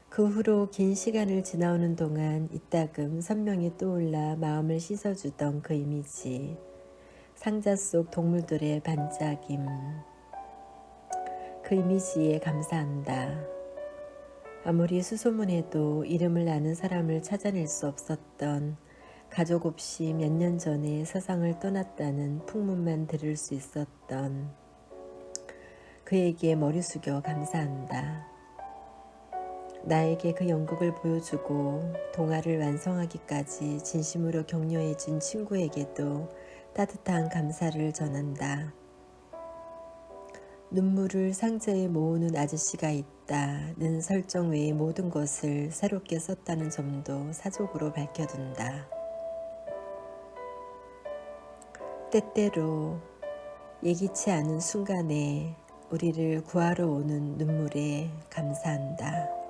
그 후로 긴 시간을 지나오는 동안 이따금 선명히 떠올라 마음을 씻어주던 그 이미지, 상자 속 동물들의 반짝임, 그 이미지에 감사한다. 아무리 수소문해도 이름을 아는 사람을 찾아낼 수 없었던 가족 없이 몇 년 전에 세상을 떠났다는 풍문만 들을 수 있었던 그에게 머리 숙여 감사한다. 나에게 그 연극을 보여주고 동화를 완성하기까지 진심으로 격려해준 친구에게도 따뜻한 감사를 전한다. 눈물을 상자에 모으는 아저씨가 있다는 설정 외의 모든 것을 새롭게 썼다는 점도 사족으로 밝혀둔다. 때때로 예기치 않은 순간에 우리를 구하러 오는 눈물에 감사한다.